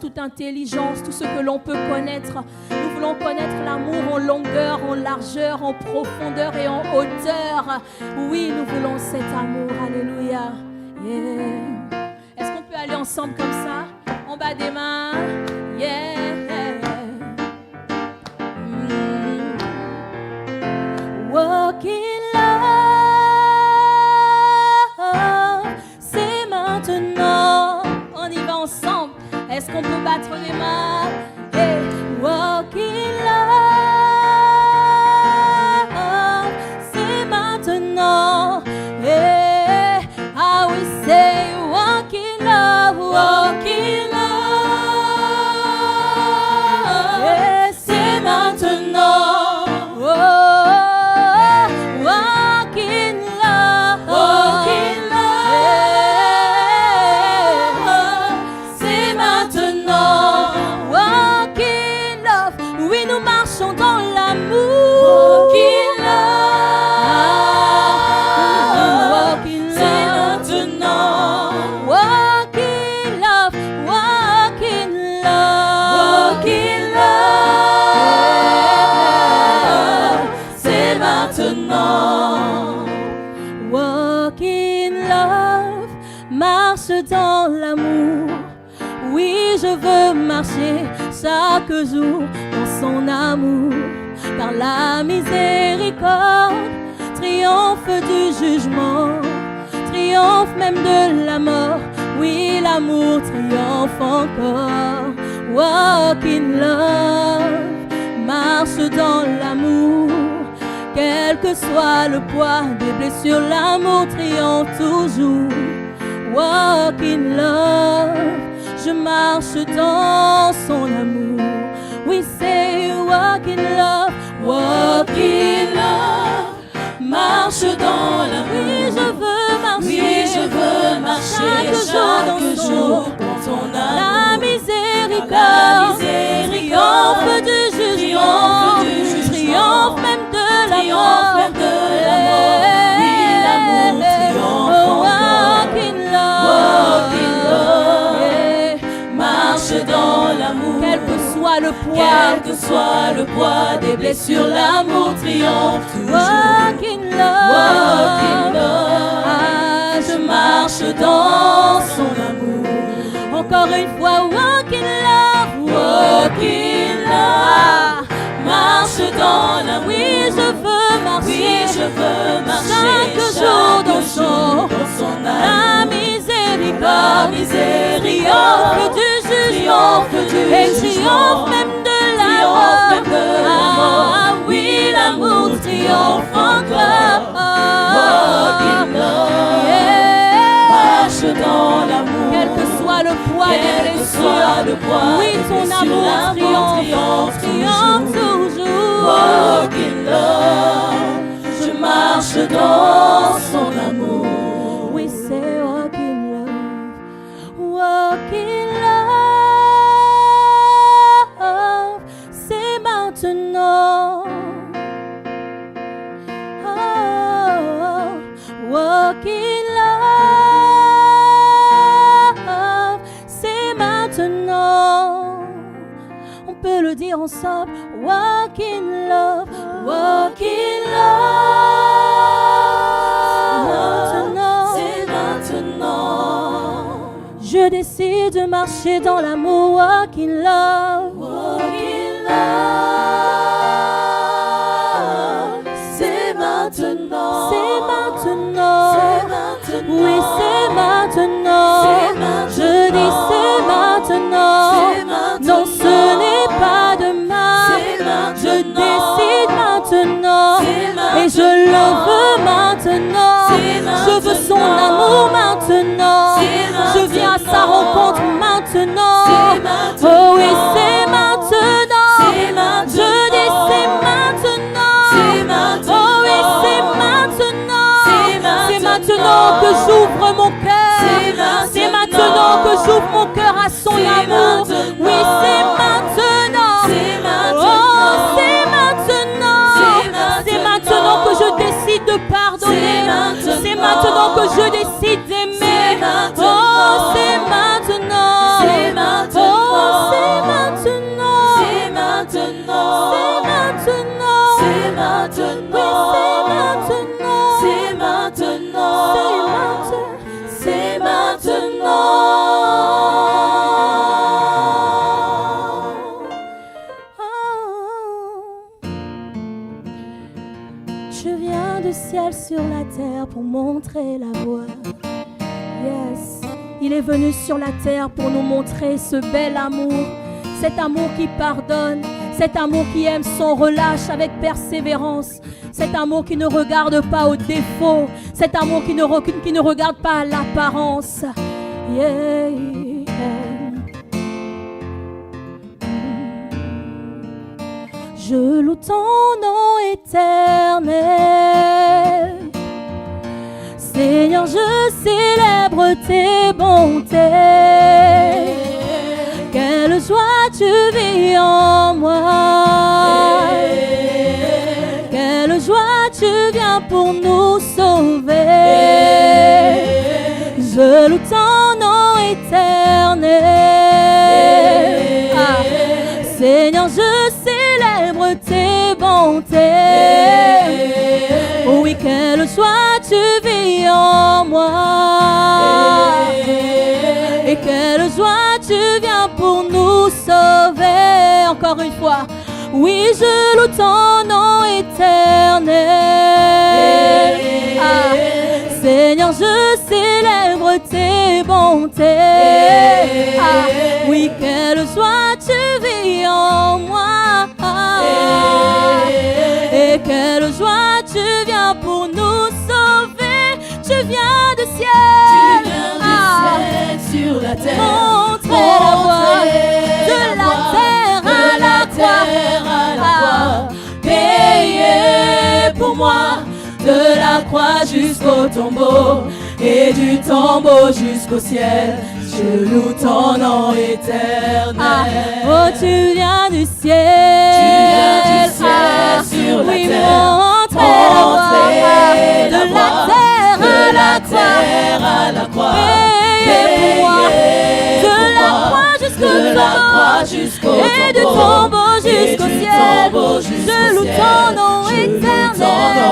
toute intelligence, tout ce que l'on peut connaître. Nous voulons connaître l'amour en longueur, en largeur, en profondeur et en hauteur. Oui, nous voulons cet amour. Alléluia. Yeah. Est-ce qu'on peut aller ensemble comme ça? En bas des mains. Yeah. Walk in love, c'est maintenant. On y va ensemble. Est-ce qu'on peut battre les mains? Hey. Walk in love, c'est maintenant. Hey. Ah oui, c'est walk in love, walk in love. Hey, c'est maintenant. Dans l'amour, oui, je veux marcher chaque jour dans son amour, car la miséricorde triomphe du jugement, triomphe même de la mort. Oui, l'amour triomphe encore. Walk in love, marche dans l'amour, quel que soit le poids des blessures, l'amour triomphe toujours. Walk in love, je marche dans son amour. We say walk in love, walk in love, marche dans l'amour. Oui, je veux marcher, oui, je veux marcher chaque jour dans ton amour. La miséricorde triomphe du jugement, triomphe même de la mort. Oui, l'amour triomphe encore. Walk in love, yeah. Marche dans l'amour, quel que soit le poids des blessures, l'amour triomphe toujours. Walk in love, ah, je marche dans son amour. Encore une fois, walk in love, walk in love, marche dans l'amour. Oui, je veux marcher, chaque jour dans son amour. La miséricorde du jugement, et triomphe même de la mort. Ah oui, l'amour triomphe encore. Walk in love, yeah. Marche dans l'amour, quel que soit le poids des blessures. Oui, ton amour triomphe toujours. Walk in love, je marche dans son amour. Oui, c'est walk in love, walk in love, c'est maintenant. Oh, walk in love, c'est maintenant. On peut le dire ensemble, walk in love, walk in love. C'est maintenant. Je décide de marcher dans l'amour, walk in love, walk in love. C'est maintenant. C'est maintenant. C'est maintenant. Oui, c'est maintenant. Je dis c'est maintenant. Non, ce n'est pas demain. Je décide maintenant. Et je le veux maintenant. Je veux son amour maintenant. Je viens à sa rencontre maintenant. Oh oui, c'est maintenant. Je dis c'est maintenant. Oh oui, c'est maintenant. C'est maintenant que j'ouvre mon cœur. C'est maintenant que j'ouvre mon cœur à son amour. Oui, c'est maintenant. Oh, c'est maintenant. C'est maintenant que je décide de pardonner. C'est maintenant que je décide d'aimer. ciel sur la terre pour montrer la voie. Yes, il est venu sur la terre pour nous montrer ce bel amour, cet amour qui pardonne, cet amour qui aime son relâche avec persévérance, cet amour qui ne regarde pas aux défauts, cet amour qui ne regarde pas à l'apparence. Yeah. Je loue ton nom éternel. Seigneur, je célèbre tes bontés. Quelle joie tu vis en moi. Quelle joie tu viens pour nous sauver. Je loue ton nom éternel. Seigneur, je célèbre tes bontés. Oui, quelle joie tu vis en moi. Et quelle joie tu viens pour nous sauver. Encore une fois. Oui, je loue ton nom éternel. Seigneur, je célèbre tes bontés. Oui, quelle joie tu vis en moi. Et quelle joie tu viens pour nous sauver. Tu viens du ciel, sur la terre, montrer la voie de la terre à la croix. Payé pour moi, de la croix jusqu'au tombeau et du tombeau jusqu'au ciel. Je loue ton nom éternel. Oh, tu viens du ciel, sur la oui, terre, montrer la voie de la terre à la croix. Payé pour moi, de la croix jusqu'au tombeau et du tombeau jusqu'au ciel. Je loue ton nom éternel.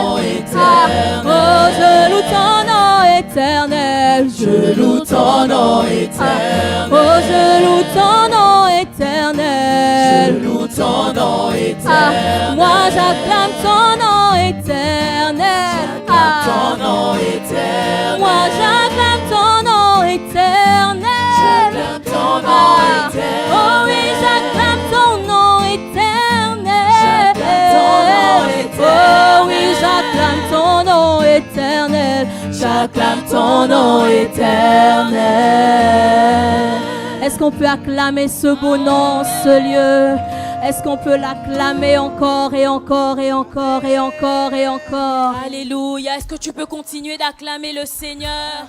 Oh, je loue ton nom éternel. Je loue ton nom éternel. Oh, je loue ton nom éternel. Je loue ton nom éternel. Moi j'acclame ton nom éternel. Ton nom éternel. Moi j'acclame ton nom éternel. Ton nom éternel. Oh oui, j'acclame ton nom éternel. Oh oui, j'acclame ton nom éternel. J'acclame ton nom éternel. Est-ce qu'on peut acclamer ce beau nom, ce lieu? Est-ce qu'on peut l'acclamer encore et encore et encore et encore et encore? Alléluia. Est-ce que tu peux continuer d'acclamer le Seigneur?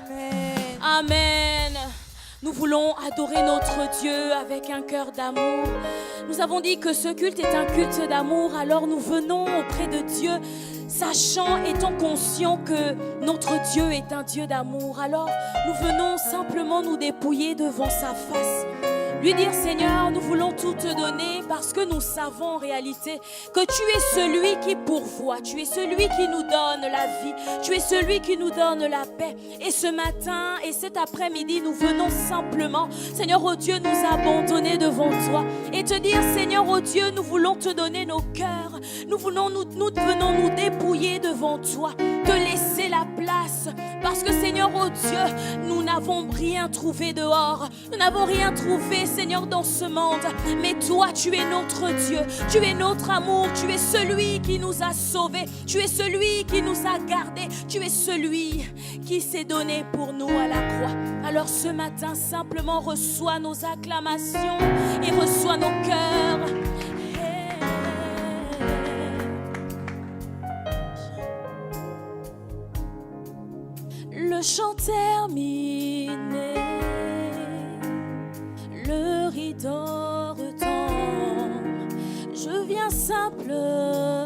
Amen. Nous voulons adorer notre Dieu avec un cœur d'amour. Nous avons dit que ce culte est un culte d'amour, alors nous venons auprès de Dieu, sachant, étant conscients que notre Dieu est un Dieu d'amour. Alors nous venons simplement nous dépouiller devant sa face. Lui dire, Seigneur, nous voulons tout te donner parce que nous savons en réalité que tu es celui qui pourvoit, tu es celui qui nous donne la vie, tu es celui qui nous donne la paix. Et ce matin et cet après-midi, nous venons simplement, Seigneur, oh Dieu, nous abandonner devant toi et te dire, Seigneur, oh Dieu, nous voulons te donner nos cœurs, nous venons nous dépouiller devant toi, te laisser la place parce que, Seigneur, oh Dieu, nous n'avons rien trouvé dehors, nous n'avons rien trouvé, Seigneur, dans ce monde, mais toi, tu es notre Dieu, tu es notre amour, tu es celui qui nous a sauvés, tu es celui qui nous a gardés, tu es celui qui s'est donné pour nous à la croix. Alors ce matin, simplement reçois nos acclamations et reçois nos cœurs. Le chant terminé, le rideau retombe, je viens simplement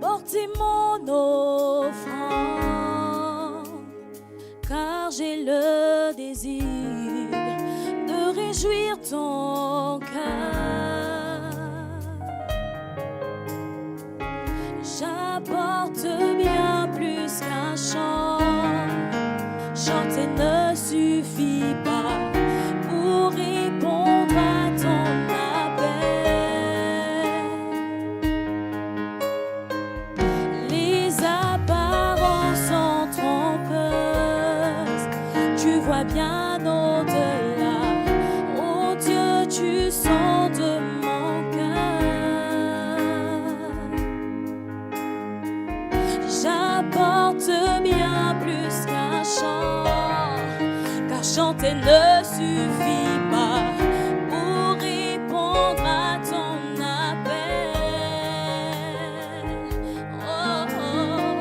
porter mon offrande, car j'ai le désir de réjouir ton cœur. J'apporte bien plus qu'un chant. Chanter ne suffit pas pour répondre à ton appel. tu vois bien au-delà. Oh Dieu, tu sondes mon cœur. J'apporte bien plus qu'un chant, car chanter ne suffit pas pour répondre à ton appel. Oh, oh.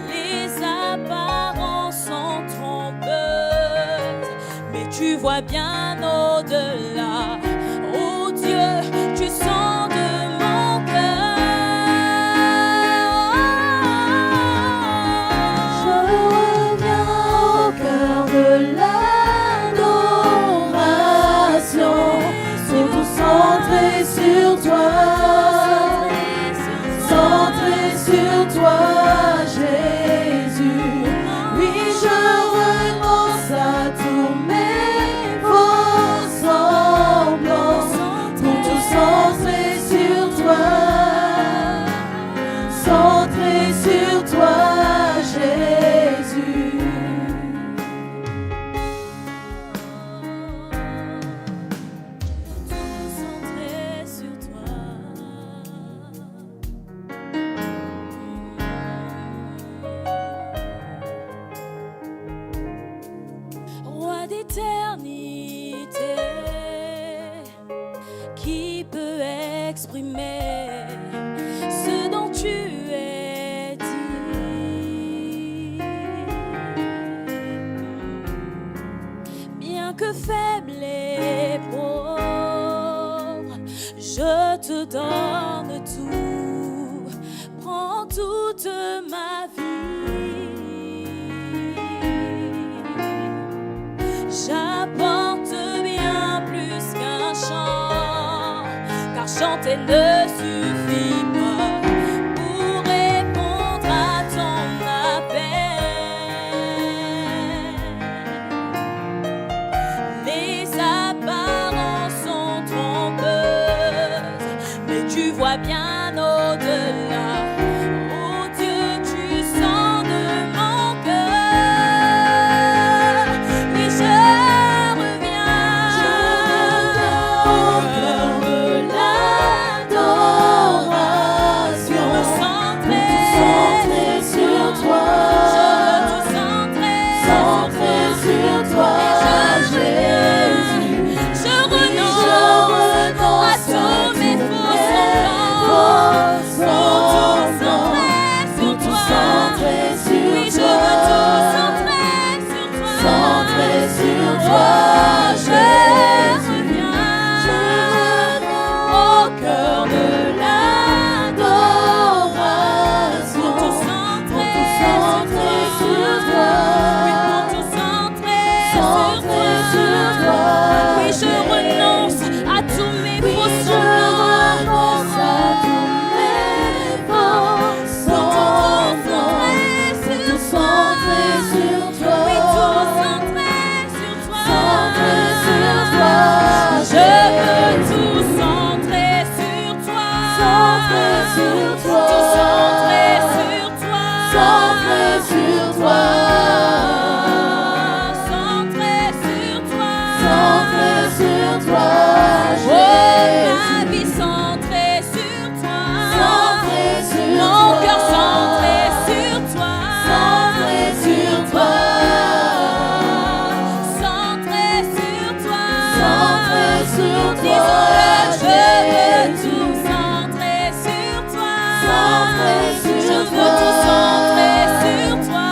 Les apparences sont trompeuses, mais tu vois bien au-delà. Oh Dieu, tu sondes mon cœur. Je reviens au cœur de l'adoration, c'est tout centré sur toi, centré sur toi, Jésus. Oui, je renonce à tous mes faux semblants, pour tout centrer sur toi, centré sur toi, Jésus. Tout centré sur toi. Roi d'éternité, qui peut exprimer ce dont tu es dit? Bien que faible et pauvre, je te donne tout. Prends toute ma vie. J'apporte bien plus qu'un chant, car chanter ne suffit pas pour répondre à ton appel. Les apparences sont trompeuses, mais tu vois bien au-delà. Oh Dieu, tu sondes mon cœur. Oui, je reviens au cœur de l'adoration, centré sur toi, centré sur toi, Jésus. Je renonce à tous mes faux semblants, pour tout centrer sur toi. Oui, je veux tout centrer sur toi, centré sur toi, Jésus. Je reviens au cœur de l'adoration, pour tout centrer sur toi. Oui, pour tout centrer sur toi. Oui, je renonce à tous mes faux semblants, tout centrer sur toi. Oui, tout centrer sur toi. Je veux tout centrer sur toi. Tout centrer sur toi. Centré sur toi. Oh, ma vie centrée sur toi. Mon cœur centré sur toi. Centré sur toi. Disons-le, je veux tout centrer sur toi. Je veux tout centrer sur toi.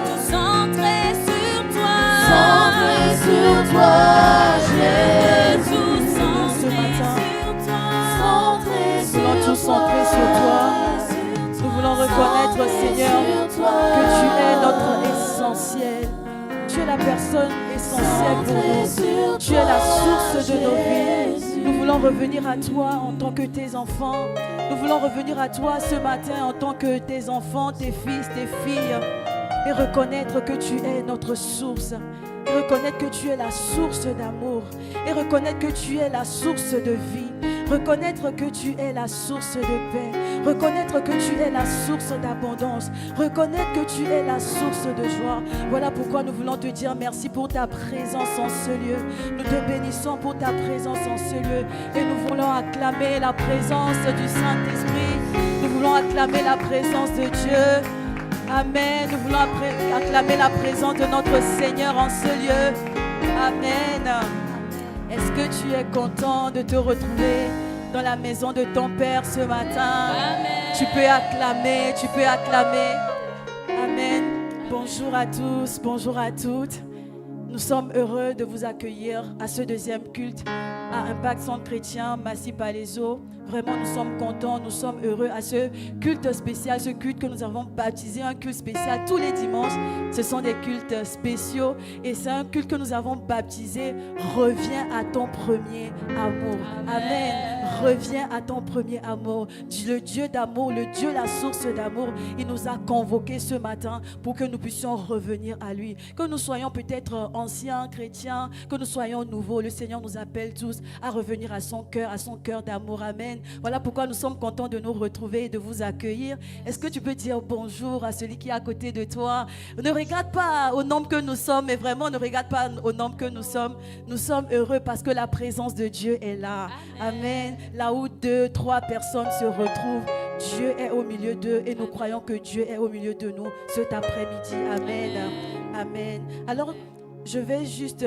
Tout centrer sur toi. Jésus, centré sur toi. Nous voulons tout centrer sur toi. Nous voulons reconnaître, Seigneur, que tu es notre essentiel. Tu es la personne essentielle pour nous. Tu es la source de nos vies. Nous voulons revenir à toi en tant que tes enfants. Nous voulons revenir à toi ce matin en tant que tes enfants, tes fils, tes filles. Et reconnaître que tu es notre source. et reconnaître que tu es la source d'amour et reconnaître que tu es la source de vie. Reconnaître que tu es la source de paix. Reconnaître que tu es la source d'abondance. Reconnaître que tu es la source de joie. Voilà pourquoi nous voulons te dire merci pour ta présence en ce lieu. Nous te bénissons pour ta présence en ce lieu. Et nous voulons acclamer la présence du Saint-Esprit. Nous voulons acclamer la présence de Dieu. Amen. Nous voulons acclamer la présence de notre Seigneur en ce lieu. Amen. Est-ce que tu es content de te retrouver dans la maison de ton Père ce matin? Amen. Tu peux acclamer, tu peux acclamer. Amen. Bonjour à tous, bonjour à toutes. Nous sommes heureux de vous accueillir à ce deuxième culte à Impact Centre Chrétien Massy-Palaiseau. Vraiment, nous sommes contents, nous sommes heureux à ce culte spécial, ce culte que nous avons baptisé, un culte spécial tous les dimanches. Ce sont des cultes spéciaux et c'est un culte que nous avons baptisé « Reviens à ton premier amour ». Amen. Reviens à ton premier amour. Le Dieu d'amour, le Dieu, la source d'amour, il nous a convoqués ce matin pour que nous puissions revenir à lui. Que nous soyons peut-être anciens chrétiens, que nous soyons nouveaux, le Seigneur nous appelle tous à revenir à son cœur d'amour. Amen. Voilà pourquoi nous sommes contents de nous retrouver et de vous accueillir. Est-ce que tu peux dire bonjour à celui qui est à côté de toi? Ne regarde pas au nombre que nous sommes, mais vraiment ne regarde pas au nombre que nous sommes. Nous sommes heureux parce que la présence de Dieu est là. Amen. Là où 2, 3 personnes se retrouvent, Dieu est au milieu d'eux et nous croyons que Dieu est au milieu de nous cet après-midi. Amen. Amen. Alors, je vais juste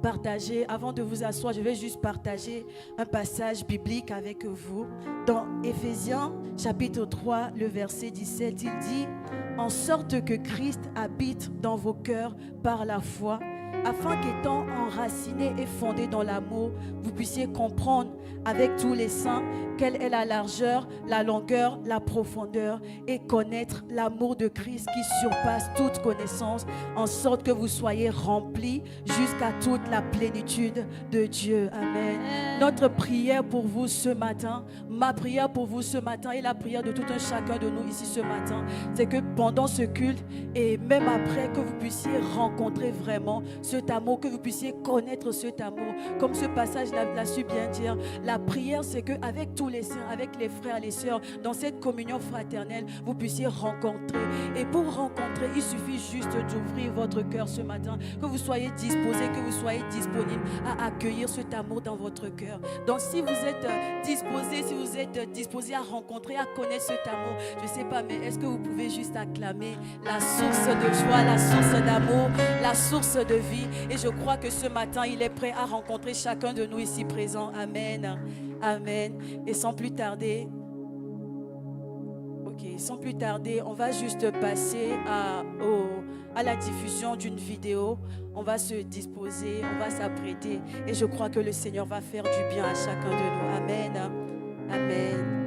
partager, avant de vous asseoir, je vais juste partager un passage biblique avec vous. Dans Éphésiens, chapitre 3, le verset 17, il dit « En sorte que Christ habite dans vos cœurs par la foi, afin qu'étant enracinés et fondés dans l'amour, vous puissiez comprendre avec tous les saints quelle est la largeur, la longueur, la profondeur et connaître l'amour de Christ qui surpasse toute connaissance, en sorte que vous soyez remplis jusqu'à toute la plénitude de Dieu. » Amen. Notre prière pour vous ce matin, ma prière pour vous ce matin et la prière de tout un chacun de nous ici ce matin, c'est que pendant ce culte et même après, que vous puissiez rencontrer vraiment cet amour, que vous puissiez connaître cet amour. Comme ce passage l'a su bien dire, la prière c'est qu'avec tous les saints, avec les frères et les sœurs, dans cette communion fraternelle, vous puissiez rencontrer. Et pour rencontrer, il suffit juste d'ouvrir votre cœur ce matin, que vous soyez disposés, que vous soyez disponibles à accueillir cet amour dans votre cœur. Donc si vous êtes disposés à rencontrer, à connaître cet amour, je ne sais pas, mais est-ce que vous pouvez juste acclamer la source de joie, la source d'amour, la source de vie? Et je crois que ce matin, il est prêt à rencontrer chacun de nous ici présents. Amen. Amen. Et sans plus tarder, on va juste passer à la diffusion d'une vidéo. On va se disposer, on va s'apprêter. Et je crois que le Seigneur va faire du bien à chacun de nous. Amen. Amen.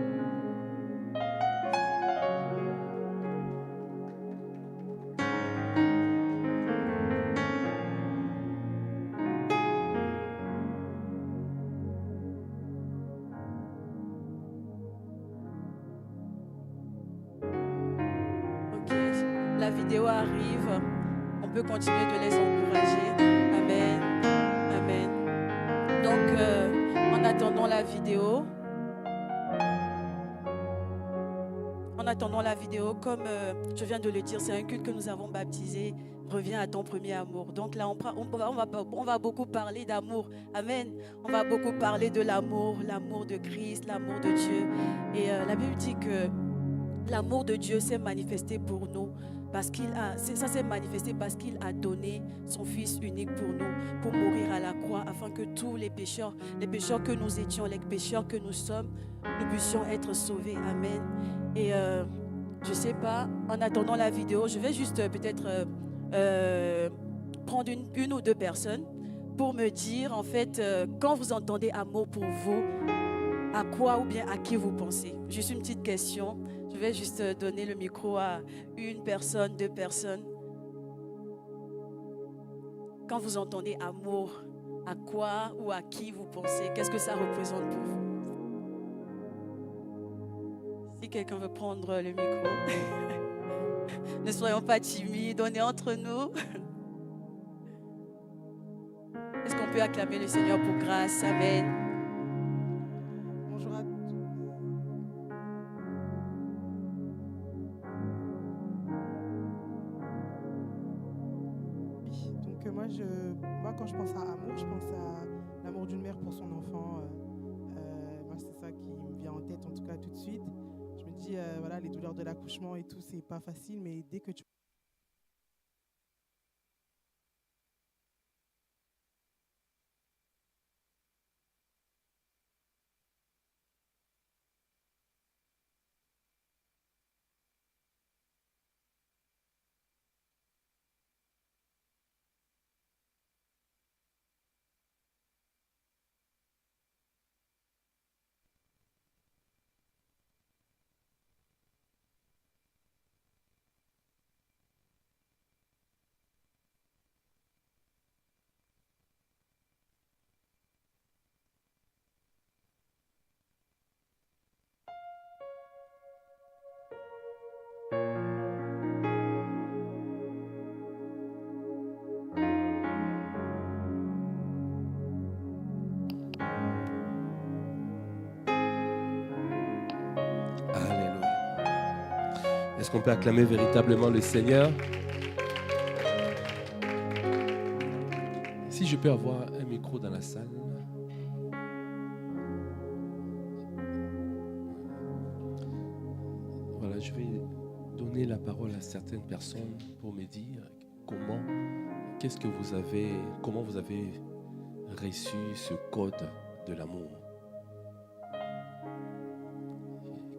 La vidéo arrive, on peut continuer de les encourager. Amen. Amen. Donc, en attendant la vidéo, comme je viens de le dire, c'est un culte que nous avons baptisé « Reviens à ton premier amour ». Donc là, on va beaucoup parler d'amour. Amen. On va beaucoup parler de l'amour de Christ, l'amour de Dieu. Et la Bible dit que l'amour de Dieu s'est manifesté pour nous. Ça s'est manifesté parce qu'il a donné son Fils unique pour nous, pour mourir à la croix, afin que tous les pécheurs que nous étions, les pécheurs que nous sommes, nous puissions être sauvés. Amen. Et je ne sais pas, en attendant la vidéo, je vais juste peut-être prendre une ou deux personnes pour me dire, en fait, quand vous entendez amour pour vous, à quoi ou bien à qui vous pensez? Juste une petite question. Je vais juste donner le micro à une personne, deux personnes. Quand vous entendez amour, à quoi ou à qui vous pensez? Qu'est-ce que ça représente pour vous? Si quelqu'un veut prendre le micro, ne soyons pas timides, on est entre nous. peut acclamer le Seigneur pour grâce? Amen. Bonjour à tous. Donc moi quand je pense à amour, je pense à l'amour d'une mère pour son enfant. Moi c'est ça qui me vient en tête en tout cas tout de suite. Je me dis voilà, les douleurs de l'accouchement et tout, c'est pas facile, mais dès que tu Alléluia. Est-ce qu'on peut acclamer véritablement le Seigneur? Si je peux avoir un micro dans la salle. Voilà, je vais donner la parole à certaines personnes pour me dire comment vous avez reçu ce code de l'amour.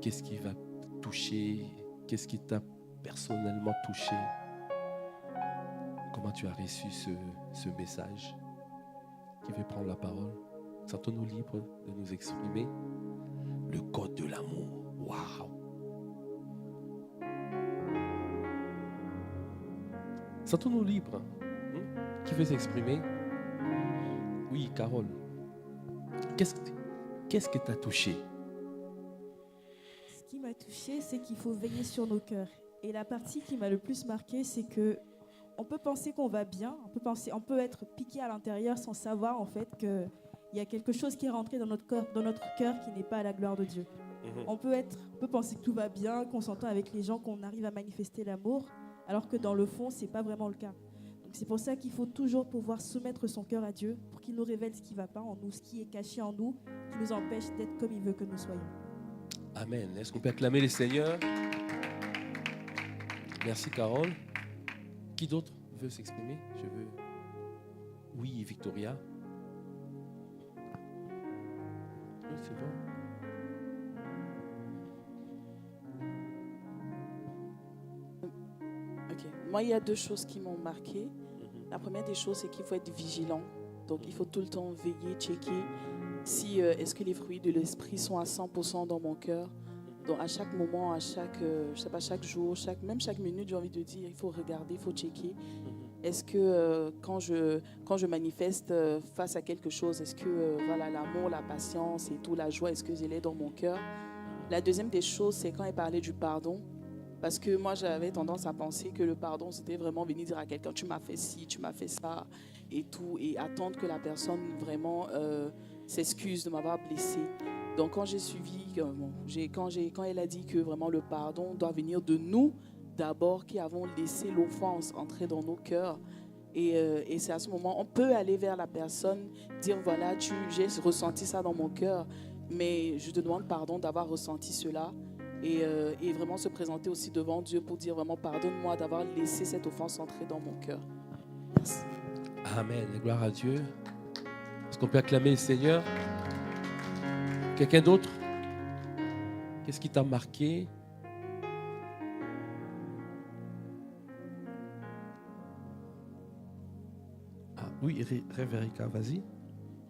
Qu'est-ce qui va toucher? Qu'est-ce qui t'a personnellement touché? Comment tu as reçu ce message? Qui veut prendre la parole? Sentons-nous libres de nous exprimer. Le code de l'amour. Waouh! Sentons-nous libres. Qui veut s'exprimer? Oui, Carole. Qu'est-ce que t'as touché? Ce qui m'a touchée, c'est qu'il faut veiller sur nos cœurs. Et la partie qui m'a le plus marquée, c'est que on peut penser qu'on va bien, on peut être piqué à l'intérieur sans savoir en fait qu'il y a quelque chose qui est rentré dans notre cœur qui n'est pas à la gloire de Dieu. On peut penser que tout va bien, qu'on s'entend avec les gens, qu'on arrive à manifester l'amour, alors que dans le fond, c'est pas vraiment le cas. Donc c'est pour ça qu'il faut toujours pouvoir soumettre son cœur à Dieu pour qu'il nous révèle ce qui ne va pas en nous, ce qui est caché en nous, qui nous empêche d'être comme il veut que nous soyons. Amen. Est-ce qu'on peut acclamer le Seigneur? Merci, Carole. Qui d'autre veut s'exprimer? Oui, Victoria. Oui, c'est bon. Ok. Moi, il y a deux choses qui m'ont marqué. La première des choses, c'est qu'il faut être vigilant. Donc, il faut tout le temps veiller, checker si est-ce que les fruits de l'esprit sont à 100% dans mon cœur. Donc, à chaque moment, à chaque, je sais pas, chaque jour, même chaque minute, j'ai envie de dire, il faut regarder, il faut checker. Est-ce que quand je manifeste face à quelque chose, est-ce que voilà, l'amour, la patience et tout, la joie, est-ce que je l'ai dans mon cœur? La deuxième des choses, c'est quand elle parlait du pardon. Parce que moi, j'avais tendance à penser que le pardon, c'était vraiment venir dire à quelqu'un, tu m'as fait ci, tu m'as fait ça, et tout, et attendre que la personne vraiment s'excuse de m'avoir blessé. Donc, quand j'ai suivi, quand elle a dit que vraiment le pardon doit venir de nous, d'abord, qui avons laissé l'offense entrer dans nos cœurs. Et c'est à ce moment, on peut aller vers la personne, dire, voilà, j'ai ressenti ça dans mon cœur, mais je te demande pardon d'avoir ressenti cela. Et vraiment se présenter aussi devant Dieu pour dire vraiment pardonne-moi d'avoir laissé cette offense entrer dans mon cœur. Merci. Amen. Gloire à Dieu. Est-ce qu'on peut acclamer le Seigneur? Quelqu'un d'autre? Qu'est-ce qui t'a marqué? Ah oui, Révérica, vas-y.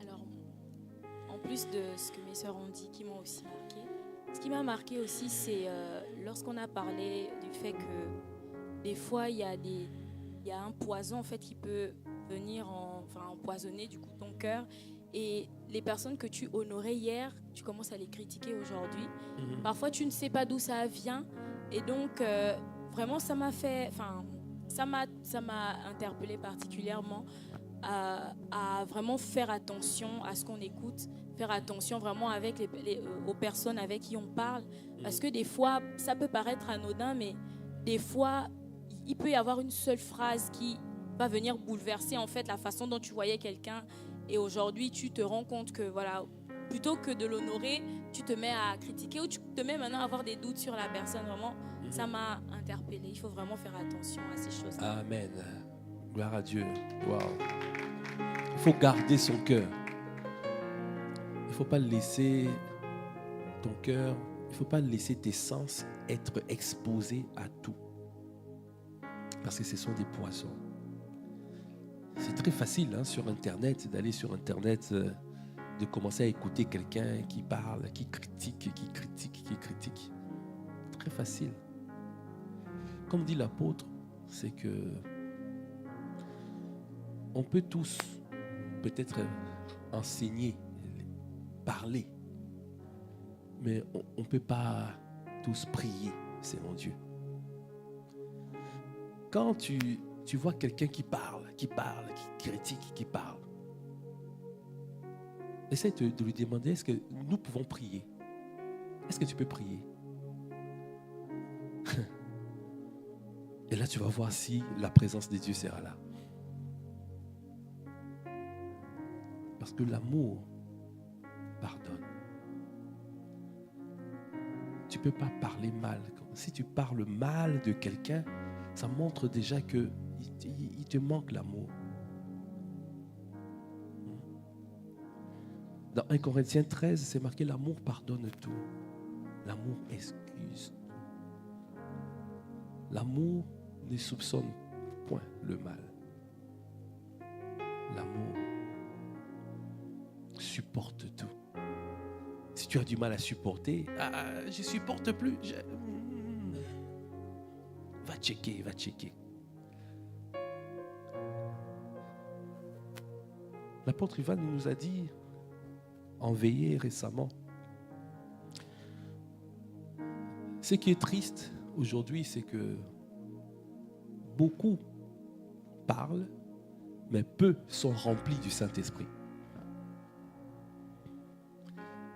Alors, en plus de ce que mes sœurs ont dit, qui m'ont aussi marqué, ce qui m'a marqué aussi, c'est lorsqu'on a parlé du fait que des fois, il y a un poison en fait, qui peut venir empoisonner du coup ton cœur. Et les personnes que tu honorais hier, tu commences à les critiquer aujourd'hui. Parfois, tu ne sais pas d'où ça vient. Et donc, vraiment, ça m'a interpellée particulièrement. à vraiment faire attention à ce qu'on écoute, faire attention vraiment avec aux personnes avec qui on parle. Parce que des fois, ça peut paraître anodin, mais des fois, il peut y avoir une seule phrase qui va venir bouleverser en fait la façon dont tu voyais quelqu'un. Et aujourd'hui, tu te rends compte que voilà, plutôt que de l'honorer, tu te mets à critiquer ou tu te mets maintenant à avoir des doutes sur la personne. Vraiment, ça m'a interpellée. Il faut vraiment faire attention à ces choses-là. Amen. Gloire à Dieu. Wow. Il faut garder son cœur. Il ne faut pas laisser ton cœur, il ne faut pas laisser tes sens être exposés à tout. Parce que ce sont des poisons. C'est très facile sur Internet, d'aller sur Internet, de commencer à écouter quelqu'un qui parle, qui critique. Très facile. Comme dit l'apôtre, c'est que on peut tous peut-être enseigner, parler, mais on ne peut pas tous prier selon Dieu. Quand tu vois quelqu'un qui parle, qui critique, qui parle, essaie de lui demander, est-ce que nous pouvons prier? Est-ce que tu peux prier? Et là, tu vas voir si la présence de Dieu sera là. Parce que l'amour pardonne. Tu ne peux pas parler mal. Si tu parles mal de quelqu'un, ça montre déjà qu'il te manque l'amour. Dans 1 Corinthiens 13, c'est marqué l'amour pardonne tout. L'amour excuse. L'amour ne soupçonne point le mal. L'amour supporte tout. Si tu as du mal à supporter, je ne supporte plus. Va checker. L'apôtre Ivan nous a dit en veillée récemment. Ce qui est triste aujourd'hui, c'est que beaucoup parlent, mais peu sont remplis du Saint-Esprit.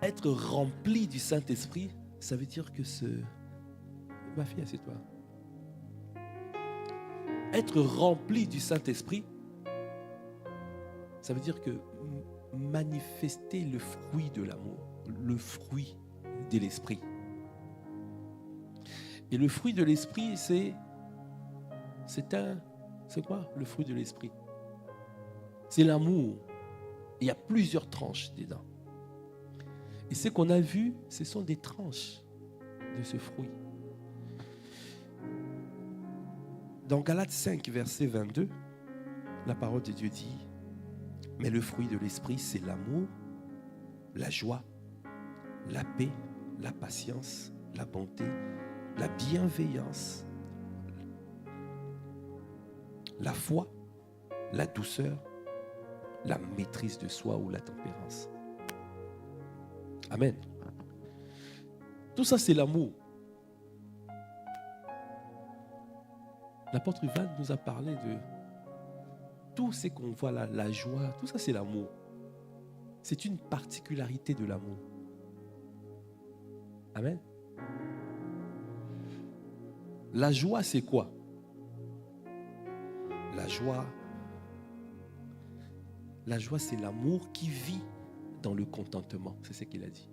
Être rempli du Saint-Esprit, ça veut dire que ma fille, assieds-toi. Être rempli du Saint-Esprit, ça veut dire que manifester le fruit de l'amour, le fruit de l'Esprit. Et le fruit de l'Esprit, c'est quoi le fruit de l'Esprit? C'est l'amour. Il y a plusieurs tranches dedans. Et ce qu'on a vu, ce sont des tranches de ce fruit. Dans Galates 5, verset 22, la parole de Dieu dit: mais le fruit de l'Esprit, c'est l'amour, la joie, la paix, la patience, la bonté, la bienveillance, la foi, la douceur, la maîtrise de soi ou la tempérance. Amen. Tout ça, c'est l'amour. L'apôtre Ivan nous a parlé de tout ce qu'on voit là, la joie, tout ça, c'est l'amour. C'est une particularité de l'amour. Amen. La joie, c'est quoi? La joie, c'est l'amour qui vit dans le contentement. C'est ce qu'il a dit.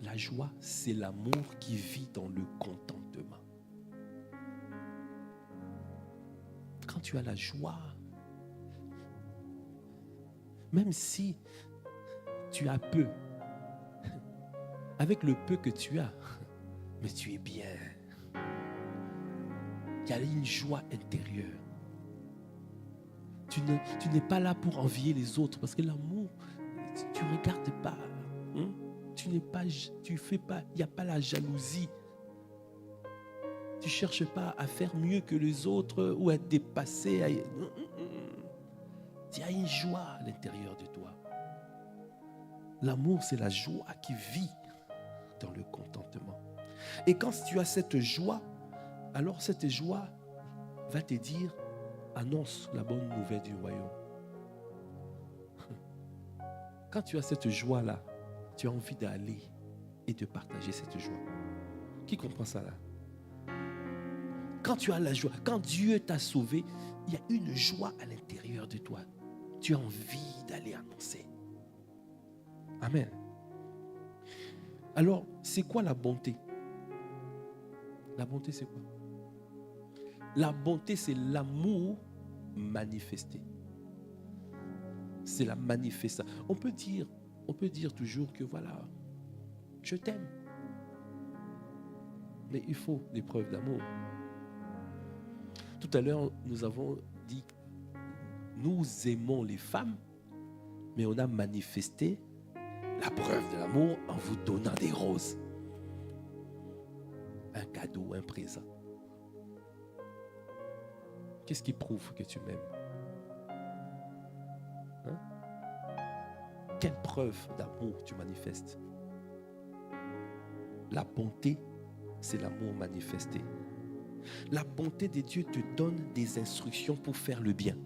La joie, c'est l'amour qui vit dans le contentement. Quand tu as la joie, même si tu as peu, avec le peu que tu as, mais tu es bien. Il y a une joie intérieure. Tu n'es pas là pour envier les autres, parce que l'amour, tu ne regardes pas. Tu fais pas, il n'y a pas la jalousie. Tu ne cherches pas à faire mieux que les autres ou à te dépasser. Il y a une joie à l'intérieur de toi. L'amour, c'est la joie qui vit dans le contentement. Et quand tu as cette joie, alors cette joie va te dire, annonce la bonne nouvelle du royaume. Quand tu as cette joie-là, tu as envie d'aller et de partager cette joie. Qui comprend ça là? Quand tu as la joie, quand Dieu t'a sauvé, il y a une joie à l'intérieur de toi. Tu as envie d'aller annoncer. Amen. Alors, c'est quoi la bonté? La bonté, c'est quoi? La bonté, c'est l'amour manifesté. C'est la manifestation. On peut dire toujours que voilà, je t'aime. Mais il faut des preuves d'amour. Tout à l'heure, nous avons dit, nous aimons les femmes, mais on a manifesté la preuve de l'amour en vous donnant des roses. Un cadeau, un présent. Qu'est-ce qui prouve que tu m'aimes? Hein? Quelle preuve d'amour tu manifestes? La bonté, c'est l'amour manifesté. La bonté de Dieu te donne des instructions pour faire le bien.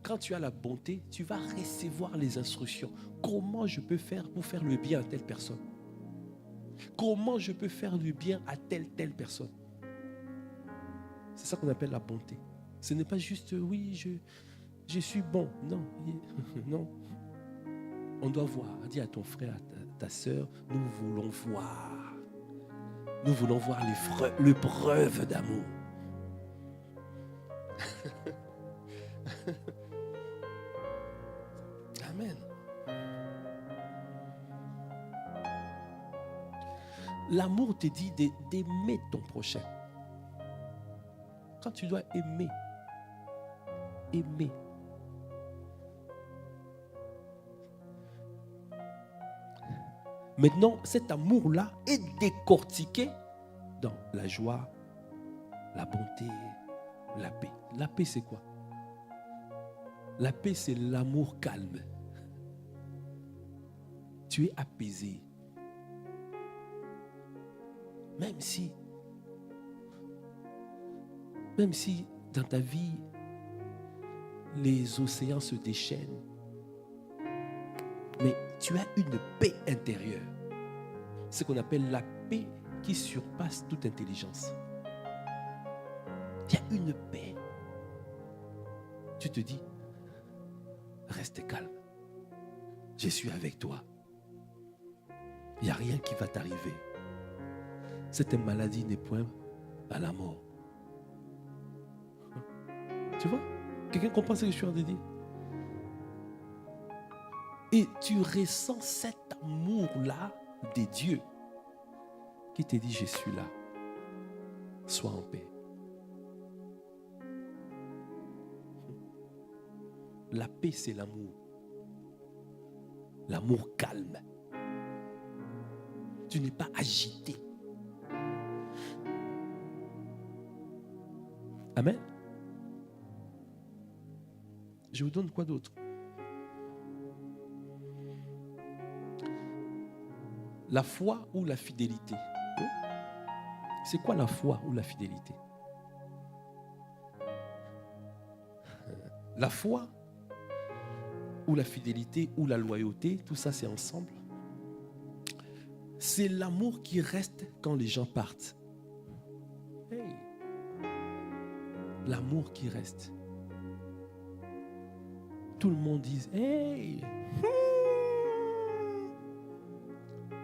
Quand tu as la bonté, tu vas recevoir les instructions. Comment je peux faire pour faire le bien à telle personne? Comment je peux faire du bien à telle personne? C'est ça qu'on appelle la bonté. Ce n'est pas juste, oui, je suis bon. Non, non. On doit voir. Dis à ton frère, à ta soeur, nous voulons voir. Nous voulons voir les preuves d'amour. Amen. L'amour te dit d'aimer ton prochain. Quand tu dois aimer. Maintenant, cet amour-là est décortiqué dans la joie, la bonté, la paix. La paix, c'est quoi? La paix, c'est l'amour calme. Tu es apaisé. Même si dans ta vie, les océans se déchaînent, mais tu as une paix intérieure. C'est ce qu'on appelle la paix qui surpasse toute intelligence. Il y a une paix. Tu te dis, reste calme. Je suis avec toi. Il n'y a rien qui va t'arriver. Cette maladie n'est point à la mort. Tu vois? Quelqu'un comprend ce que je suis en train de dire? Et tu ressens cet amour-là de Dieu qui te dit, je suis là. Sois en paix. La paix, c'est l'amour. L'amour calme. Tu n'es pas agité. Amen. Je vous donne quoi d'autre? La foi ou la fidélité? C'est quoi la foi ou la fidélité? La foi ou la fidélité ou la loyauté, tout ça c'est ensemble. C'est l'amour qui reste quand les gens partent. Hey. L'amour qui reste. Tout le monde dit, hey,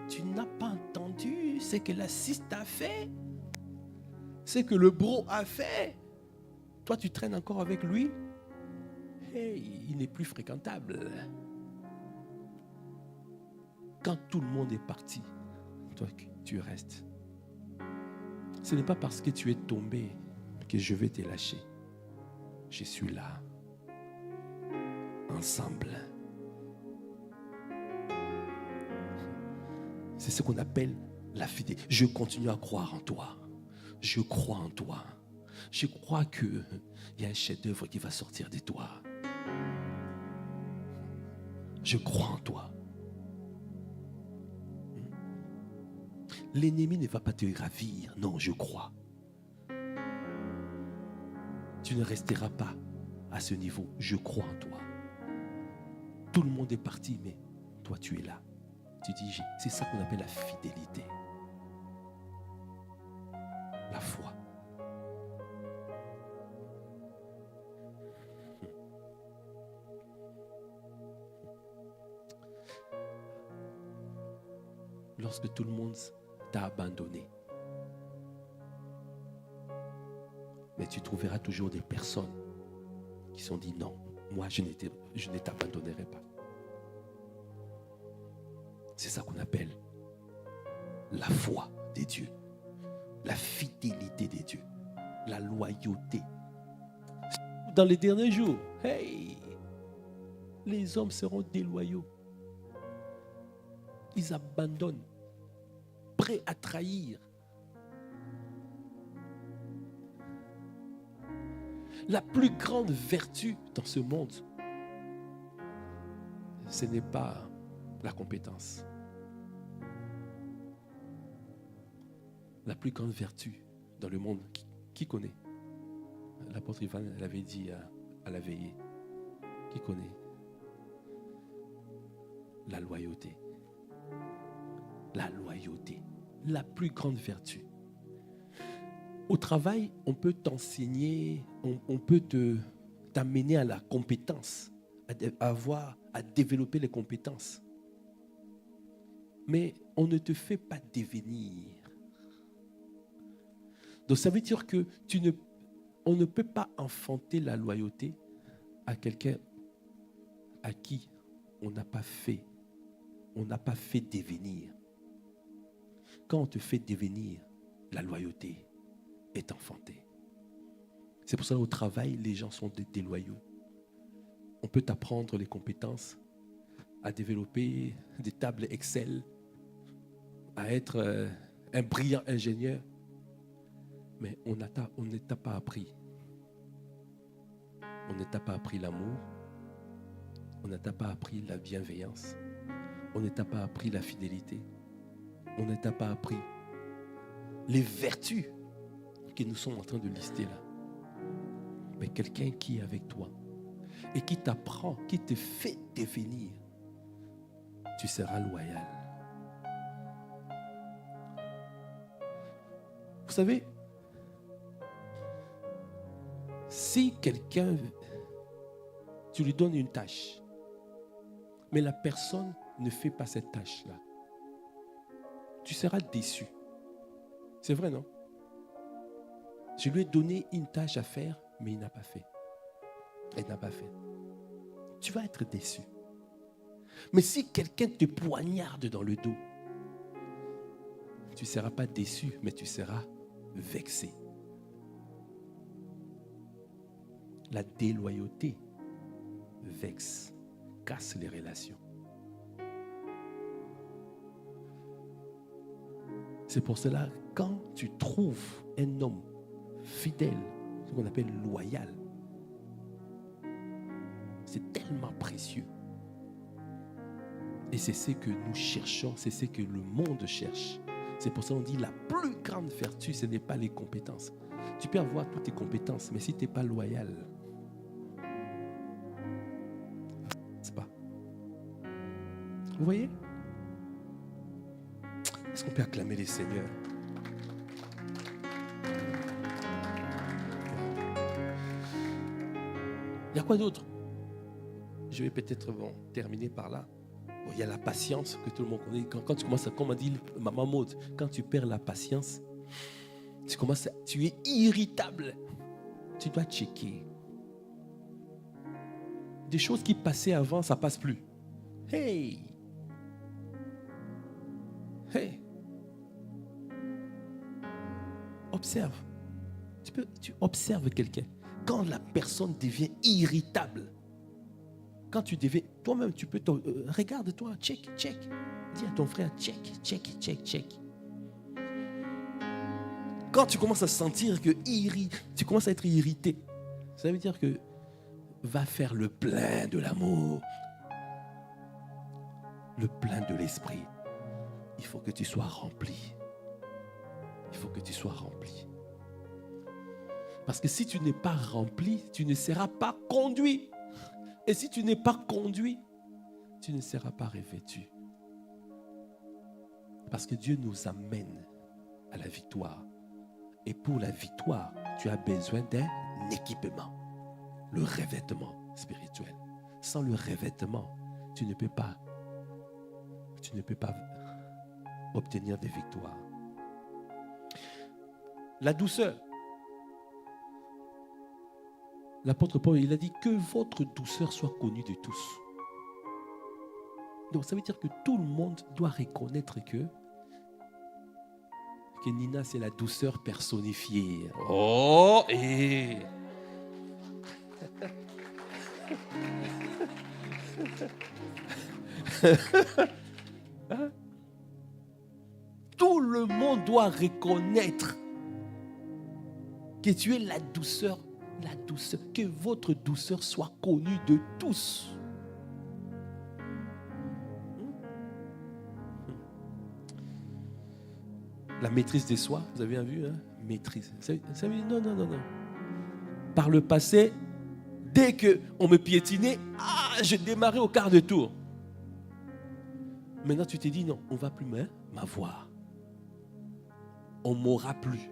tu n'as pas entendu ce que la siste a fait, ce que le bro a fait. Toi, tu traînes encore avec lui. Hey, il n'est plus fréquentable. Quand tout le monde est parti, toi, tu restes. Ce n'est pas parce que tu es tombé que je vais te lâcher. Je suis là. Ensemble. C'est ce qu'on appelle la fidélité. Je continue à croire en toi. Je crois en toi. Je crois qu'il y a un chef-d'œuvre qui va sortir de toi. Je crois en toi. L'ennemi ne va pas te ravir. Non, je crois. tu ne resteras pas à ce niveau. Je crois en toi. Tout le monde est parti, mais toi, tu es là. Tu dis, c'est ça qu'on appelle la fidélité. La foi. Lorsque tout le monde t'a abandonné, mais tu trouveras toujours des personnes qui sont dit non, moi je ne t'abandonnerai pas. C'est ça qu'on appelle la foi des dieux, la fidélité des dieux, la loyauté. Dans les derniers jours, hey, les hommes seront déloyaux. Ils abandonnent, prêts à trahir. La plus grande vertu dans ce monde, ce n'est pas la compétence. La plus grande vertu dans le monde, qui connaît? L'apôtre Ivan l'avait dit à la veillée. Qui connaît? La loyauté. La loyauté. La plus grande vertu. Au travail, on peut t'enseigner, on peut t'amener à la compétence, à développer les compétences. Mais on ne te fait pas devenir. Donc ça veut dire que on ne peut pas enfanter la loyauté à quelqu'un à qui on n'a pas fait devenir. Quand on te fait devenir, la loyauté est enfantée. C'est pour ça qu'au travail, les gens sont déloyaux. On peut t'apprendre les compétences, à développer des tables Excel, à être un brillant ingénieur, mais on ne t'a pas appris. On ne t'a pas appris l'amour, on ne t'a pas appris la bienveillance, on ne t'a pas appris la fidélité, on ne t'a pas appris les vertus que nous sommes en train de lister là. Mais quelqu'un qui est avec toi et qui t'apprend, qui te fait devenir, tu seras loyal. Vous savez, si quelqu'un, tu lui donnes une tâche, mais la personne ne fait pas cette tâche-là, tu seras déçu. C'est vrai, non? Je lui ai donné une tâche à faire, mais il n'a pas fait. Elle n'a pas fait. Tu vas être déçu. Mais si quelqu'un te poignarde dans le dos, tu ne seras pas déçu, mais tu seras vexé. La déloyauté vexe, casse les relations. C'est pour cela, quand tu trouves un homme fidèle, ce qu'on appelle loyal, c'est tellement précieux. Et c'est ce que nous cherchons, c'est ce que le monde cherche. C'est pour ça qu'on dit la plus grande vertu, ce n'est pas les compétences. Tu peux avoir toutes tes compétences, mais si tu n'es pas loyal, c'est pas. Vous voyez? Est-ce qu'on peut acclamer les seigneurs? Il y a quoi d'autre? Je vais peut-être terminer par là. Bon, il y a la patience que tout le monde connaît. Quand tu commences à, comme a dit Maman Maud, quand tu perds la patience, tu es irritable. Tu dois checker. Des choses qui passaient avant, ça ne passe plus. Hey! Hey! Observe. Tu observes quelqu'un. Quand la personne devient irritable, quand tu deviens, toi-même, tu peux regarde-toi, check. Dis à ton frère, check. Quand tu commences à sentir que tu commences à être irrité, ça veut dire que va faire le plein de l'amour, le plein de l'esprit. Il faut que tu sois rempli. Parce que si tu n'es pas rempli, tu ne seras pas conduit. Et si tu n'es pas conduit, tu ne seras pas revêtu. Parce que Dieu nous amène à la victoire. Et pour la victoire, tu as besoin d'un équipement. Le revêtement spirituel. Sans le revêtement, tu ne peux pas obtenir des victoires. La douceur. L'apôtre Paul, il a dit que votre douceur soit connue de tous. Donc ça veut dire que tout le monde doit reconnaître que Nina, c'est la douceur personnifiée. Oh, et... Tout le monde doit reconnaître que tu es la douceur, que votre douceur soit connue de tous. La maîtrise de soi, vous avez vu, hein? Maîtrise. Non. Par le passé, dès qu'on me piétinait, je démarrais au quart de tour. Maintenant, tu t'es dit, non, on ne va plus m'avoir. On ne m'aura plus.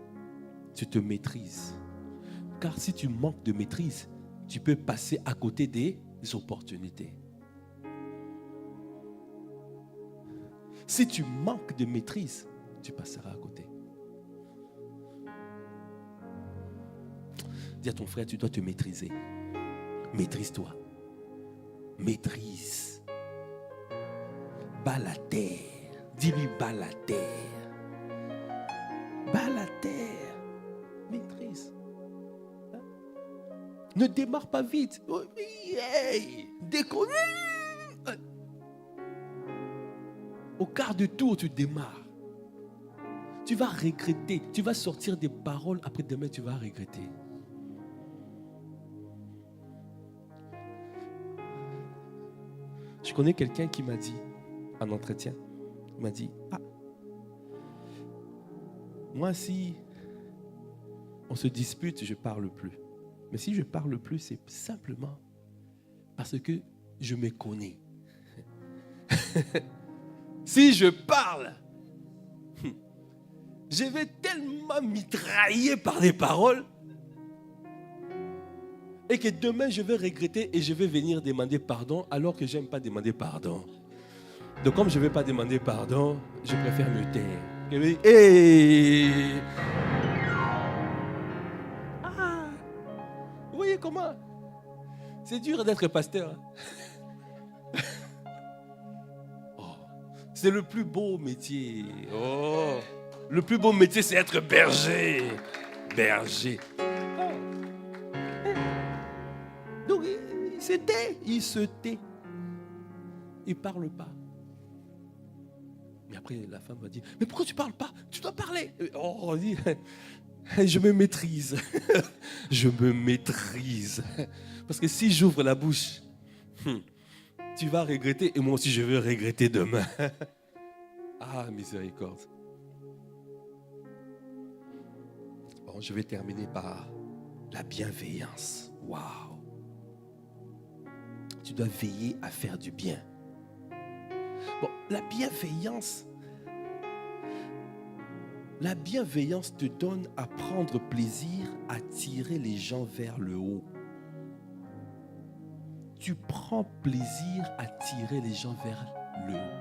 Tu te maîtrises. Car si tu manques de maîtrise, tu peux passer à côté des opportunités. Si tu manques de maîtrise, tu passeras à côté. Dis à ton frère, tu dois te maîtriser. Maîtrise-toi. Maîtrise. Bats la terre. Dis-lui, bats la terre. Bats la terre. Maîtrise. Hein? Ne démarre pas vite. Oh, hey, déconne. Au quart de tour, tu démarres. Tu vas regretter. Tu vas sortir des paroles. Après demain, tu vas regretter. Je connais quelqu'un qui m'a dit, en entretien, il m'a dit, moi si on se dispute, je ne parle plus. Mais si je ne parle plus, c'est simplement parce que je me connais. Si je parle, je vais tellement mitrailler par les paroles et que demain je vais regretter et je vais venir demander pardon alors que je n'aime pas demander pardon. Donc comme je ne vais pas demander pardon, je préfère me taire. Hey! Vous voyez comment? C'est dur d'être pasteur. C'est le plus beau métier. Oh, le plus beau métier, c'est être berger. Berger. Donc, il se tait. Il ne parle pas. Mais après, la femme va dire, mais pourquoi tu ne parles pas? Tu dois parler. Oh, on dit, je me maîtrise. Je me maîtrise. Parce que si j'ouvre la bouche, tu vas regretter et moi aussi je vais regretter demain. Ah, miséricorde. Bon, je vais terminer par la bienveillance. Waouh. Tu dois veiller à faire du bien. Bon, la bienveillance te donne à prendre plaisir à tirer les gens vers le haut. Tu prends plaisir à tirer les gens vers le haut.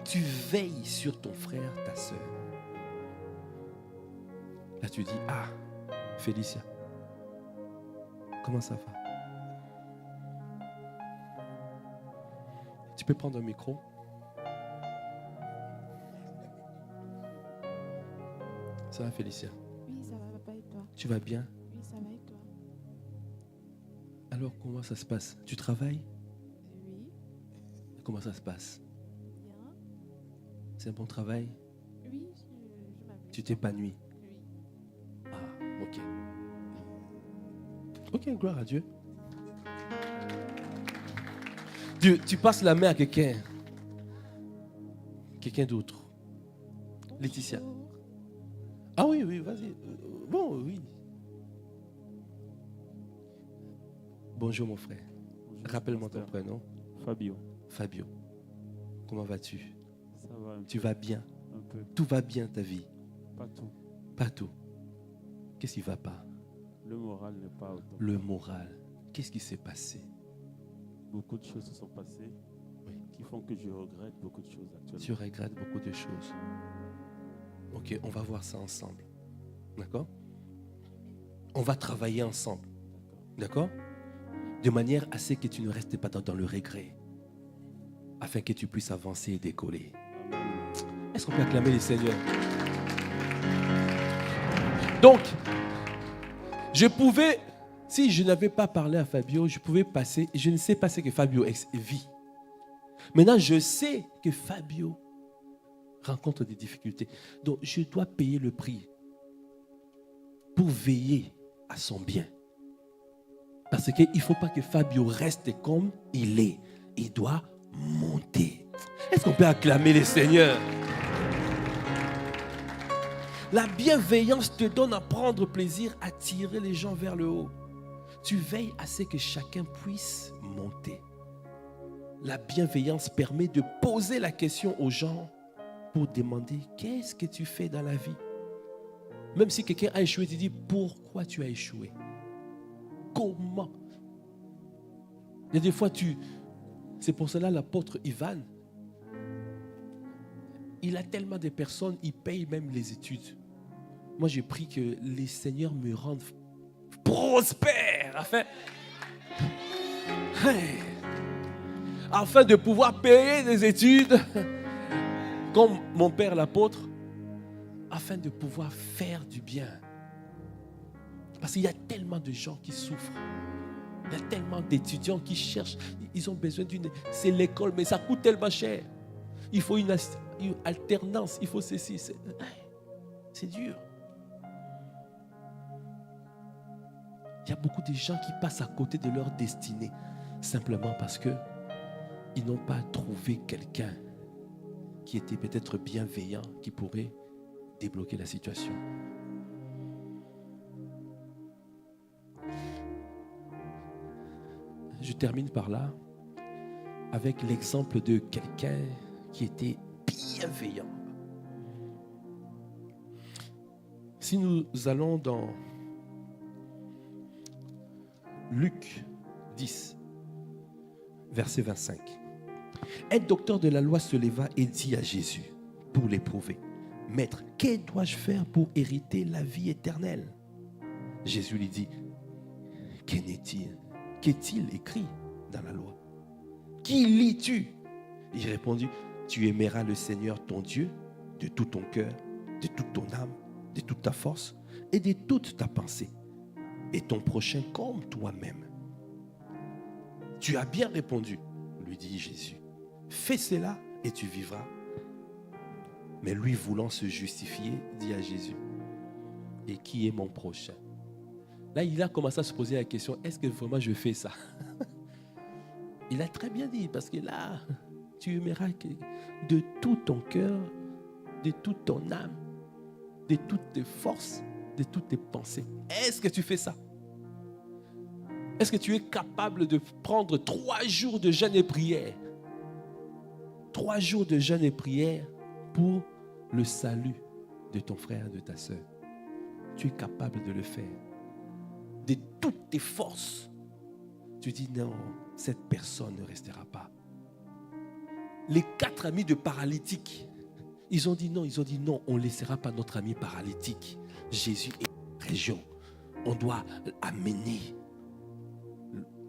Tu veilles sur ton frère, ta soeur. Là, tu dis, Félicia, comment ça va? Tu peux prendre un micro? Ça va, Félicia? Oui, ça va, papa, et toi? Tu vas bien? Oui, ça va, et toi? Alors, comment ça se passe? Tu travailles? Oui. Comment ça se passe? Bien. C'est un bon travail? Oui, je m'amuse. Tu t'épanouis? Oui. Ok. Ok, gloire à Dieu. Dieu, tu passes la main à quelqu'un d'autre. Laetitia. Ah oui, vas-y. Bon, oui. Bonjour mon frère. Bonjour, Rappelle-moi ton pasteur. prénom. Fabio. Fabio. Comment vas-tu? Ça va un Tu peu, vas bien? un peu. Tout va bien ta vie? Pas tout. Pas tout. Qu'est-ce qui ne va pas? Le moral n'est pas au top. Le moral. Qu'est-ce qui s'est passé? Beaucoup de choses se sont passées qui font que je regrette beaucoup de choses actuellement. Tu regrettes beaucoup de choses. Ok, on va voir ça ensemble. D'accord? On va travailler ensemble. D'accord? De manière à ce que tu ne restes pas dans le regret. Afin que tu puisses avancer et décoller. Amen. Est-ce qu'on peut acclamer le Seigneur? Donc, je pouvais, si je n'avais pas parlé à Fabio, je pouvais passer, je ne sais pas ce que Fabio vit. Maintenant, je sais que Fabio rencontre des difficultés. Donc, je dois payer le prix pour veiller à son bien. Parce qu'il ne faut pas que Fabio reste comme il est. Il doit monter. Est-ce qu'on peut acclamer le Seigneur? La bienveillance te donne à prendre plaisir à tirer les gens vers le haut. Tu veilles à ce que chacun puisse monter. La bienveillance permet de poser la question aux gens pour demander qu'est-ce que tu fais dans la vie. Même si quelqu'un a échoué, tu dis pourquoi tu as échoué. Comment? Il y a des fois, c'est pour cela l'apôtre Ivan, il a tellement de personnes, il paye même les études. Moi, j'ai pris que les seigneurs me rendent prospère afin de pouvoir payer des études comme mon père l'apôtre, afin de pouvoir faire du bien. Parce qu'il y a tellement de gens qui souffrent. Il y a tellement d'étudiants qui cherchent. Ils ont besoin c'est l'école, mais ça coûte tellement cher. Il faut une alternance. Il faut ceci. C'est dur. Il y a beaucoup de gens qui passent à côté de leur destinée. Simplement parce qu'ils n'ont pas trouvé quelqu'un qui était peut-être bienveillant, qui pourrait débloquer la situation. Je termine par là avec l'exemple de quelqu'un qui était bienveillant. Si nous allons dans Luc 10, verset 25. Un docteur de la loi se leva et dit à Jésus, pour l'éprouver, « Maître, que dois-je faire pour hériter la vie éternelle ?» Jésus lui dit, « Qu'est-il écrit dans la loi? Qui lis-tu » Il répondit, « Tu aimeras le Seigneur ton Dieu de tout ton cœur, de toute ton âme, de toute ta force et de toute ta pensée, et ton prochain comme toi-même. » Tu as bien répondu, lui dit Jésus. Fais cela et tu vivras. Mais lui, voulant se justifier, dit à Jésus, et qui est mon prochain? Là, il a commencé à se poser la question, est-ce que vraiment je fais ça? Il a très bien dit, parce que là, tu aimeras de tout ton cœur, de toute ton âme, de toutes tes forces, de toutes tes pensées. Est-ce que tu fais ça? Est-ce que tu es capable de prendre 3 jours de jeûne et prière? 3 jours de jeûne et prière pour le salut de ton frère, de ta soeur. Tu es capable de le faire. De toutes tes forces. Tu dis non, cette personne ne restera pas. Les 4 amis de paralytique, ils ont dit non, on ne laissera pas notre ami paralytique. Jésus est en région. On doit amener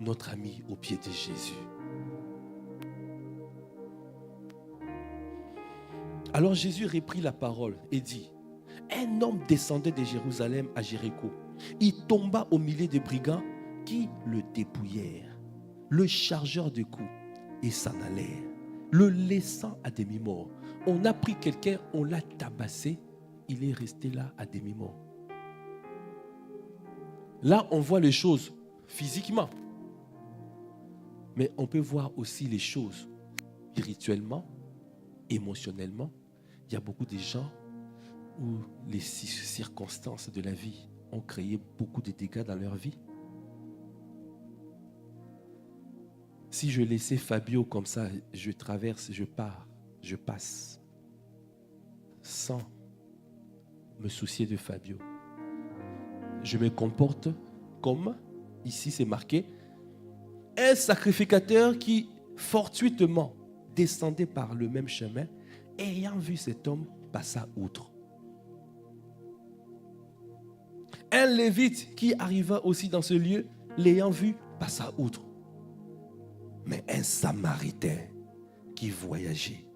notre ami au pied de Jésus. Alors Jésus reprit la parole et dit, un homme descendait de Jérusalem à Jéricho. Il tomba au milieu des brigands qui le dépouillèrent, le chargeur de coups, et s'en allèrent, le laissant à demi-mort. On a pris quelqu'un, on l'a tabassé, il est resté là à demi-mort. Là, on voit les choses physiquement. Mais on peut voir aussi les choses spirituellement, émotionnellement. Il y a beaucoup de gens où les circonstances de la vie ont créé beaucoup de dégâts dans leur vie. si je laissais Fabio comme ça, je traverse, je pars, je passe, sans me soucier de Fabio. Je me comporte comme, ici c'est marqué, un sacrificateur qui fortuitement descendait par le même chemin, ayant vu cet homme passa outre. Un lévite qui arriva aussi dans ce lieu, l'ayant vu, passa outre. Mais un samaritain qui voyageait,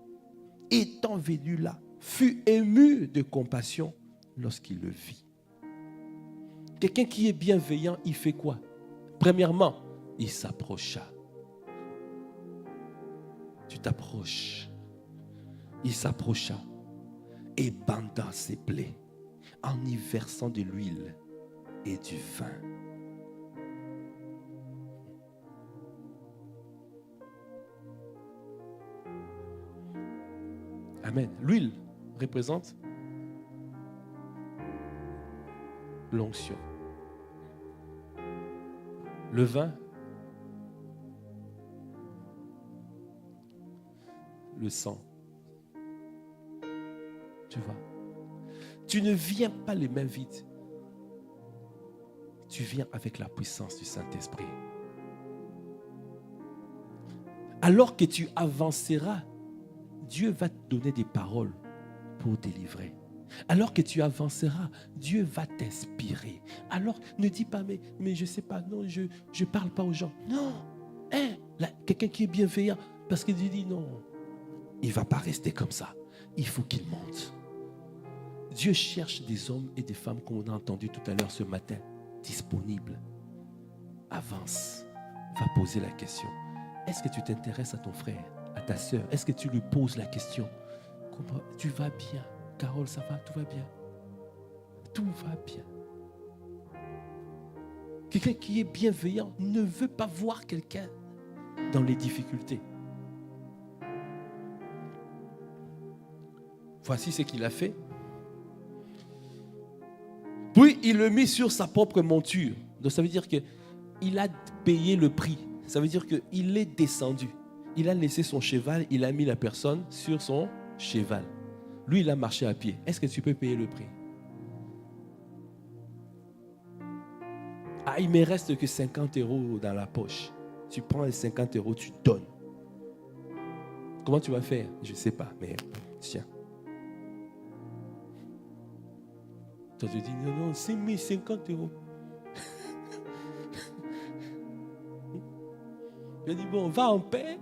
étant venu là, fut ému de compassion lorsqu'il le vit. Quelqu'un qui est bienveillant, il fait quoi? Premièrement, il s'approcha. Tu t'approches. Il s'approcha et banda ses plaies en y versant de l'huile et du vin. Amen. L'huile représente l'onction. Le vin, le sang. Tu vois, tu ne viens pas les mains vides. Tu viens avec la puissance du Saint-Esprit. Alors que tu avanceras, Dieu va te donner des paroles pour délivrer. Alors que tu avanceras, Dieu va t'inspirer. Alors, ne dis pas, mais je ne sais pas, non, je ne parle pas aux gens. Non, quelqu'un qui est bienveillant, parce qu'il dit non, il ne va pas rester comme ça. Il faut qu'il monte. Dieu cherche des hommes et des femmes, comme on a entendu tout à l'heure ce matin, disponibles. Avance, va poser la question. Est-ce que tu t'intéresses à ton frère, à ta soeur? Est-ce que tu lui poses la question? Comment, tu vas bien? Carole, ça va? Tout va bien? Tout va bien. Quelqu'un qui est bienveillant ne veut pas voir quelqu'un dans les difficultés. Voici ce qu'il a fait. Puis il le mit sur sa propre monture. Donc ça veut dire qu'il a payé le prix. Ça veut dire qu'il est descendu. Il a laissé son cheval, il a mis la personne sur son cheval. Lui, il a marché à pied. Est-ce que tu peux payer le prix? Ah, il ne me reste que 50 € dans la poche. Tu prends les 50 €, tu donnes. Comment tu vas faire? Je ne sais pas, mais tiens. Toi, tu dis, non, c'est mes 50 €. Je dis, bon, va en paix.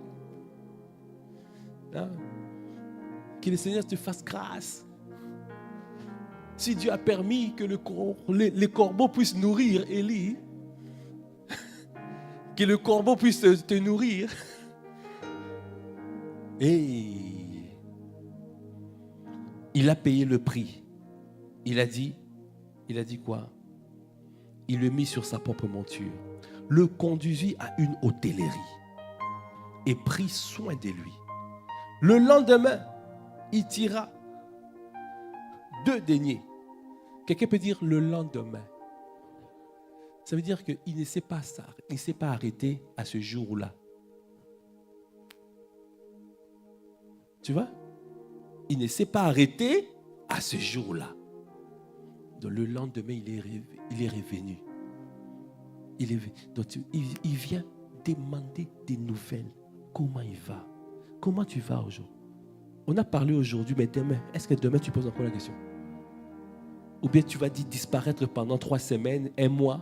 Hein? Que le Seigneur te fasse grâce. Si Dieu a permis que les corbeaux puissent nourrir Élie, que le corbeau puisse te nourrir. Et il a payé le prix. Il a dit quoi? Il le mit sur sa propre monture, le conduisit à une hôtellerie et prit soin de lui. Le lendemain, il tira 2 deniers. Quelqu'un peut dire le lendemain. Ça veut dire qu'il ne s'est pas ça, il ne s'est pas arrêté à ce jour-là. Tu vois? Il ne s'est pas arrêté à ce jour-là. Donc le lendemain, il est revenu. Donc il vient demander des nouvelles. Comment il va? Comment tu vas aujourd'hui? On a parlé aujourd'hui, mais demain, est-ce que demain tu poses encore la question? Ou bien tu vas disparaître pendant 3 semaines, 1 mois,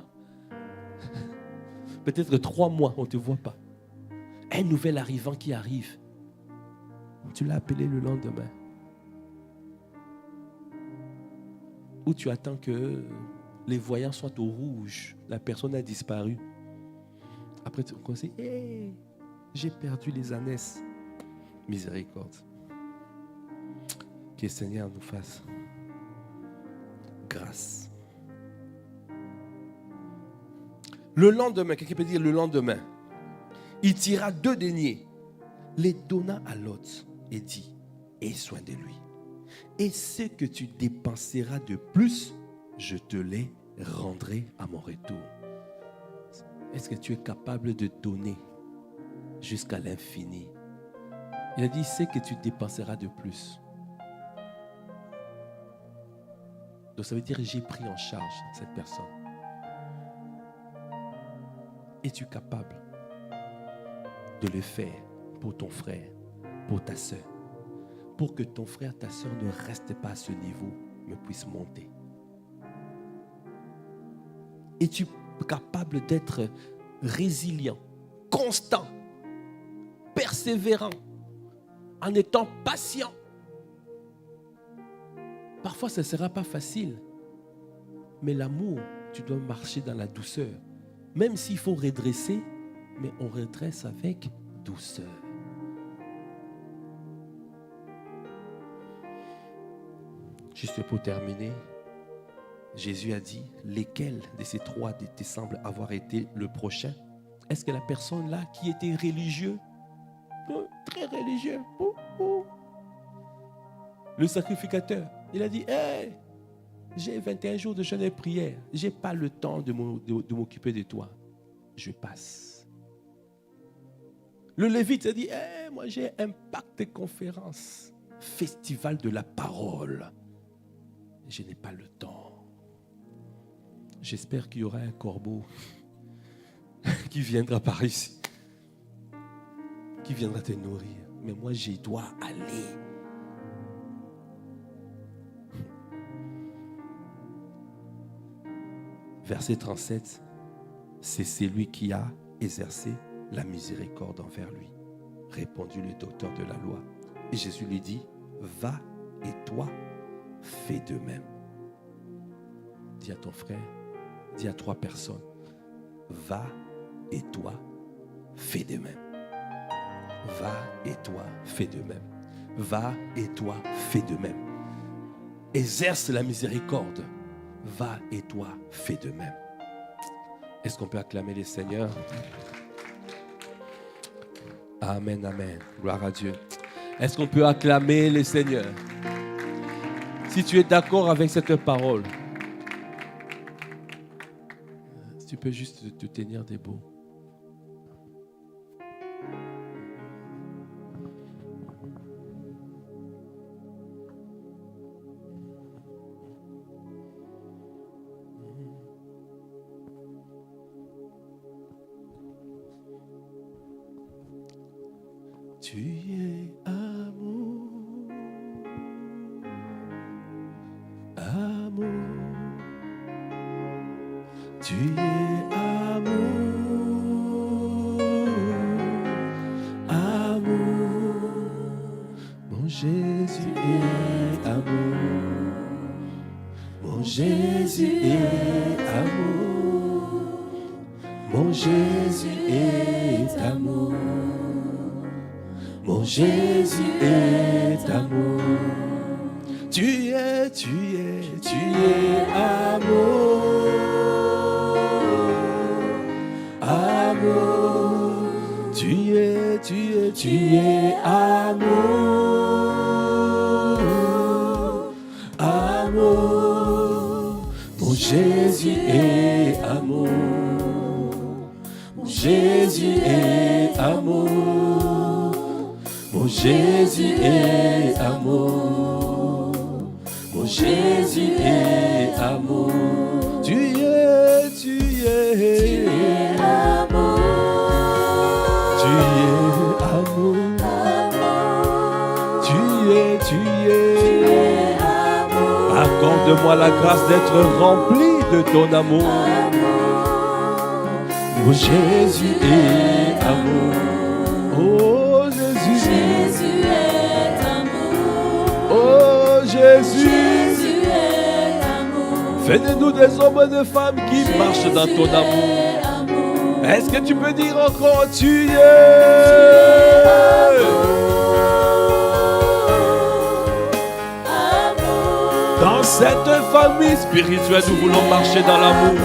peut-être 3 mois, on ne te voit pas. Un nouvel arrivant qui arrive. Tu l'as appelé le lendemain. Ou tu attends que les voyants soient au rouge. La personne a disparu. Après, tu conseilles, hey, j'ai perdu les ânesses. Miséricorde. Que le Seigneur nous fasse grâce. Le lendemain, quelqu'un peut dire le lendemain, il tira 2 deniers, les donna à l'autre et dit, aie soin de lui. Et ce que tu dépenseras de plus, je te les rendrai à mon retour. Est-ce que tu es capable de donner jusqu'à l'infini. Il a dit, c'est que tu dépenseras de plus. Donc ça veut dire, j'ai pris en charge cette personne. Es-tu capable de le faire pour ton frère, pour ta soeur, pour que ton frère, ta soeur ne reste pas à ce niveau, mais puisse monter? Es-tu capable d'être résilient, constant, persévérant, en étant patient? Parfois, ce ne sera pas facile, mais l'amour, tu dois marcher dans la douceur. Même s'il faut redresser, mais on redresse avec douceur. Juste pour terminer, Jésus a dit, lesquels de ces trois te semblent avoir été le prochain? Est-ce que la personne là qui était religieux, très religieux, le sacrificateur, il a dit, hey, j'ai 21 jours de jeûne et prière, je n'ai pas le temps de m'occuper de toi, je passe. Le Lévite a dit, hey, moi j'ai un pacte de conférence, festival de la parole, je n'ai pas le temps. J'espère qu'il y aura un corbeau qui viendra par ici, qui viendra te nourrir. Mais moi, je dois aller. Verset 37, c'est celui qui a exercé la miséricorde envers lui, répondit le docteur de la loi. Et Jésus lui dit, va et toi, fais de même. Dis à ton frère, dis à 3 personnes, va et toi, fais de même. Va et toi, fais de même. Va et toi, fais de même. Exerce la miséricorde. Va et toi, fais de même. Est-ce qu'on peut acclamer les Seigneurs? Amen, amen. Gloire à Dieu. Est-ce qu'on peut acclamer les Seigneurs? Si tu es d'accord avec cette parole, tu peux juste te tenir debout. Tu es amour, amour. Tu es amour, amour. Mon Jésus est amour. Mon Jésus est amour. Mon Jésus est amour. Mon Jésus est amour. Tu es amour. Amour. Tu es amour. Amour. Mon Jésus est amour. Mon Jésus est amour. Mon Jésus est amour. Mon Jésus est amour. Tu es amour. Tu es amour. Tu es amour. Accorde-moi la grâce d'être rempli de ton amour. Mon Jésus est amour. Oh Jésus. Jésus est amour. Oh Jésus. Jésus est amour. Fais de nous des hommes et des femmes qui marchent dans ton amour. Est-ce que tu peux dire encore tu es amour. Dans cette famille spirituelle, nous voulons marcher dans l'amour.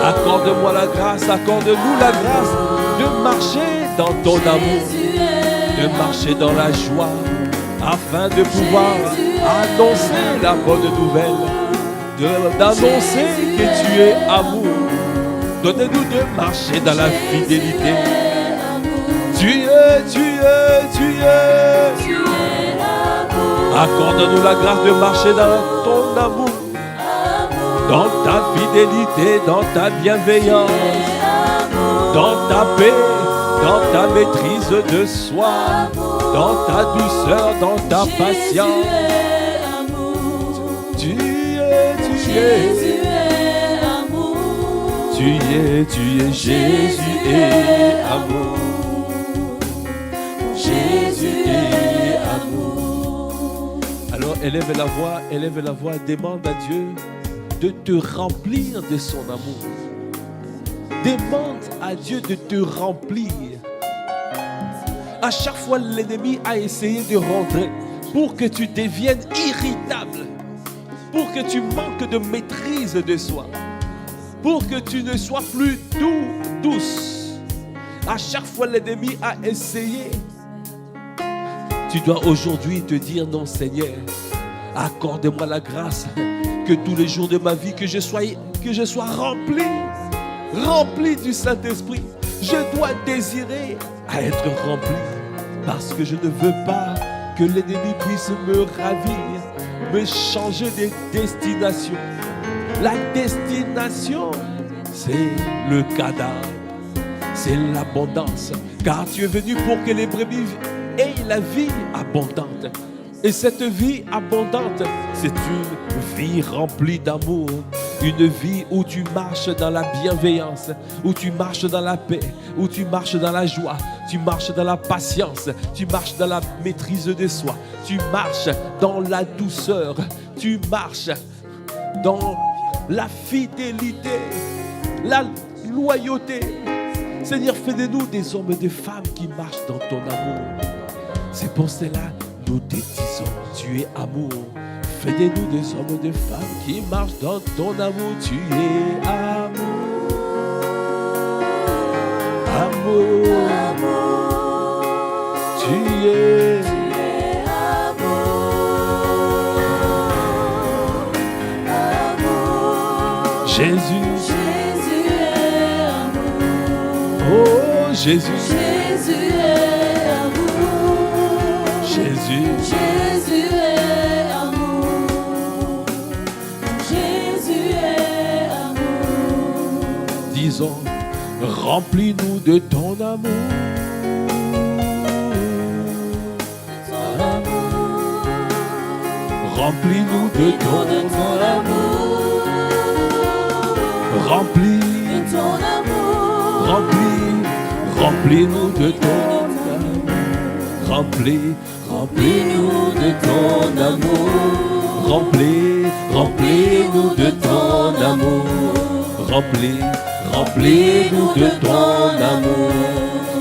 Accorde-moi la grâce, accorde-nous la grâce de marcher dans ton amour, de marcher dans la joie, afin de pouvoir annoncer la bonne nouvelle, d'annoncer que tu es amour. Donnez-nous de marcher dans la fidélité, Tu es l'amour. Accorde-nous la grâce de marcher dans ton amour, dans ta fidélité, dans ta bienveillance, dans ta paix, dans ta maîtrise de soi, dans ta douceur, dans ta patience. Tu es amour. Tu es Jésus est amour. Jésus est amour. Alors élève la voix, demande à Dieu de te remplir de son amour. Demande à Dieu de te remplir. À chaque fois, l'ennemi a essayé de rentrer pour que tu deviennes irritable, pour que tu manques de maîtrise de soi, pour que tu ne sois plus douce. À chaque fois, l'ennemi a essayé. Tu dois aujourd'hui te dire non, Seigneur, accorde-moi la grâce que tous les jours de ma vie, que je sois rempli du Saint-Esprit. Je dois désirer à être rempli parce que je ne veux pas que l'ennemi puisse me ravir, me changer de destination. La destination, c'est le cadavre, c'est l'abondance, car tu es venu pour que les brebis aient la vie abondante. Et cette vie abondante, c'est une vie remplie d'amour, une vie où tu marches dans la bienveillance, où tu marches dans la paix, où tu marches dans la joie, tu marches dans la patience, tu marches dans la maîtrise de soi, tu marches dans la douceur, tu marches dans la fidélité, la loyauté. Seigneur, fais de nous des hommes et des femmes qui marchent dans ton amour. C'est pour cela nous te disons, tu es amour. Fais de nous des hommes et des femmes qui marchent dans ton amour. Tu es amour. Amour. Tu es amour. Jésus. Jésus est amour. Oh Jésus. Jésus est amour. Jésus. Jésus est amour. Jésus est amour. Disons, remplis-nous de ton amour. Ton amour. Remplis-nous de ton amour. Remplis De ton amour. Remplis-nous de ton amour. Remplis-nous de ton amour. Remplis-nous de ton amour. Remplis-nous de ton amour.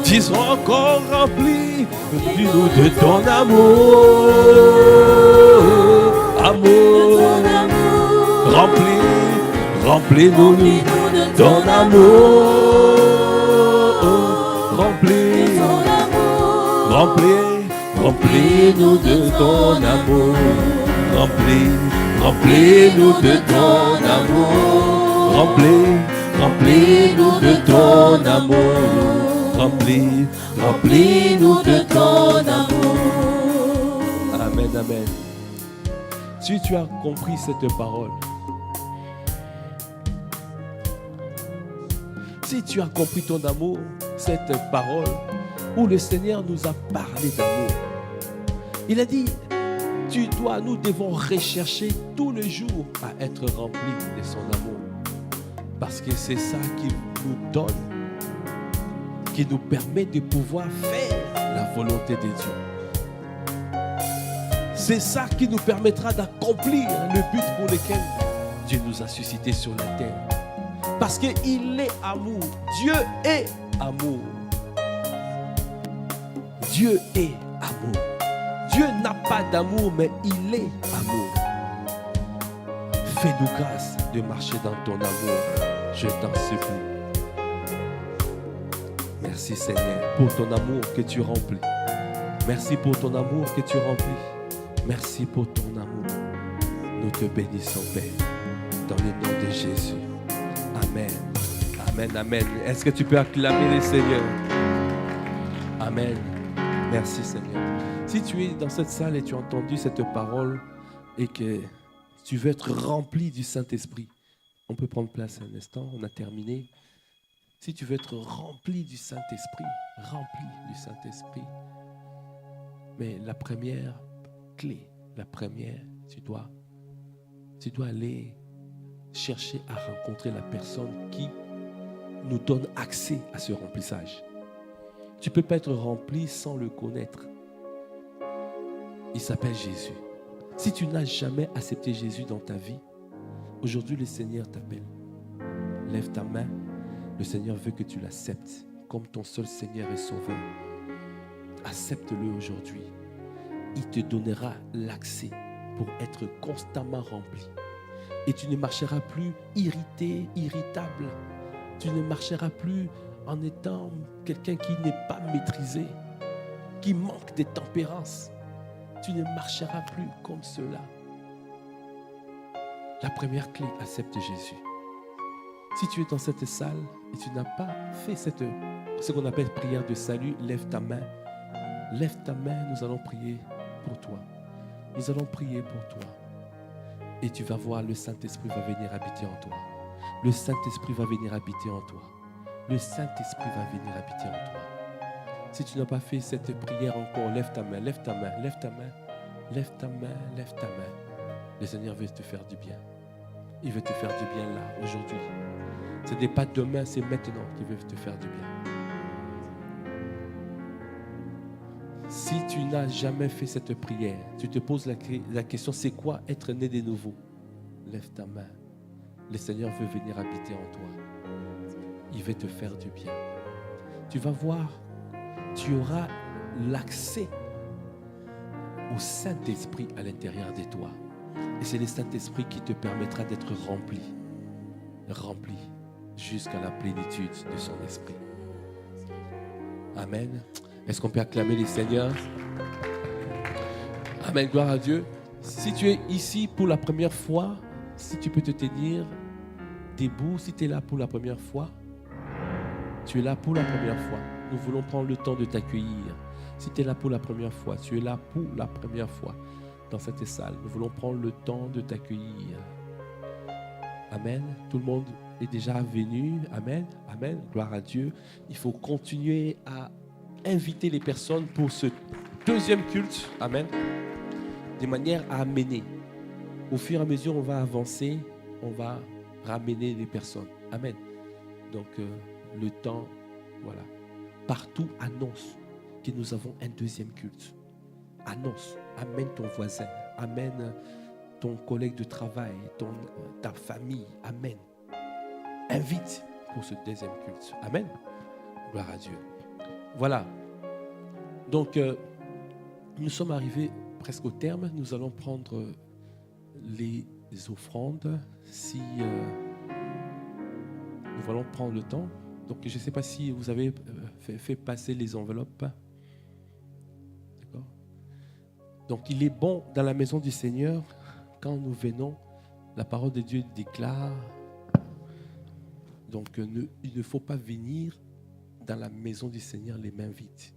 Disons encore, remplis-nous de ton amour. Amour. Remplis-nous de ton amour. Remplis-nous de ton amour. Remplis-nous de ton amour. Remplis-nous de ton amour. Remplis-nous de ton amour. Amen, amen. Si tu as compris cette parole, si tu as compris ton amour, cette parole où le Seigneur nous a parlé d'amour, il a dit, nous devons rechercher tous les jours à être remplis de son amour. Parce que c'est ça qui nous donne, qui nous permet de pouvoir faire la volonté de Dieu. C'est ça qui nous permettra d'accomplir le but pour lequel Dieu nous a suscités sur la terre. Parce qu'il est amour. Dieu est amour. Dieu est amour. Dieu n'a pas d'amour, mais il est amour. Fais-nous grâce de marcher dans ton amour. Je t'en supplie. Merci Seigneur pour ton amour que tu remplis. Merci pour ton amour que tu remplis. Merci pour ton amour. Nous te bénissons, Père, dans le nom de Jésus. Amen. Amen, amen. Est-ce que tu peux acclamer le Seigneur? Amen. Merci Seigneur. Si tu es dans cette salle et tu as entendu cette parole et que tu veux être rempli du Saint-Esprit, on peut prendre place un instant, on a terminé. Si tu veux être rempli du Saint-Esprit, mais la première clé, tu dois aller chercher à rencontrer la personne qui nous donne accès à ce remplissage. Tu ne peux pas être rempli sans le connaître. Il s'appelle Jésus. Si tu n'as jamais accepté Jésus dans ta vie, aujourd'hui le Seigneur t'appelle. Lève ta main. Le Seigneur veut que tu l'acceptes comme ton seul Seigneur et Sauveur. Accepte-le aujourd'hui. Il te donnera l'accès pour être constamment rempli. Et tu ne marcheras plus irrité, irritable. Tu ne marcheras plus en étant quelqu'un qui n'est pas maîtrisé, qui manque de tempérance. Tu ne marcheras plus comme cela. La première clé, accepte Jésus. Si tu es dans cette salle et tu n'as pas fait ce qu'on appelle prière de salut, lève ta main. Lève ta main, nous allons prier pour toi. Nous allons prier pour toi. Et tu vas voir, le Saint-Esprit va venir habiter en toi. Le Saint-Esprit va venir habiter en toi. Le Saint-Esprit va venir habiter en toi. Si tu n'as pas fait cette prière encore, lève ta main, lève ta main, lève ta main, lève ta main, lève ta main. Le Seigneur veut te faire du bien. Il veut te faire du bien là, aujourd'hui. Ce n'est pas demain, c'est maintenant qu'il veut te faire du bien. Si tu n'as jamais fait cette prière, tu te poses la question, c'est quoi être né de nouveau? Lève ta main. Le Seigneur veut venir habiter en toi. Il veut te faire du bien. Tu vas voir, tu auras l'accès au Saint-Esprit à l'intérieur de toi. Et c'est le Saint-Esprit qui te permettra d'être rempli jusqu'à la plénitude de son esprit. Amen. Est-ce qu'on peut acclamer les Seigneurs? Amen, gloire à Dieu. Si tu es ici pour la première fois, si tu peux te tenir debout, si tu es là pour la première fois, tu es là pour la première fois. Nous voulons prendre le temps de t'accueillir. Si tu es là pour la première fois, tu es là pour la première fois dans cette salle. Nous voulons prendre le temps de t'accueillir. Amen. Tout le monde est déjà venu. Amen. Amen. Gloire à Dieu. Il faut continuer à inviter les personnes pour ce deuxième culte. Amen. De manière à amener. Au fur et à mesure, on va avancer. On va ramener les personnes. Amen. Donc, le temps, voilà. Partout, annonce que nous avons un deuxième culte. Annonce. Amène ton voisin. Amène ton collègue de travail, ta famille. Amen. Invite pour ce deuxième culte. Amen. Gloire à Dieu. Voilà. Donc, nous sommes arrivés presque au terme. Nous allons prendre les offrandes. Si nous allons prendre le temps. Donc, je ne sais pas si vous avez fait passer les enveloppes. D'accord? Donc, il est bon dans la maison du Seigneur, quand nous venons, la parole de Dieu déclare. Donc, il ne faut pas venir dans la maison du Seigneur les mains vides.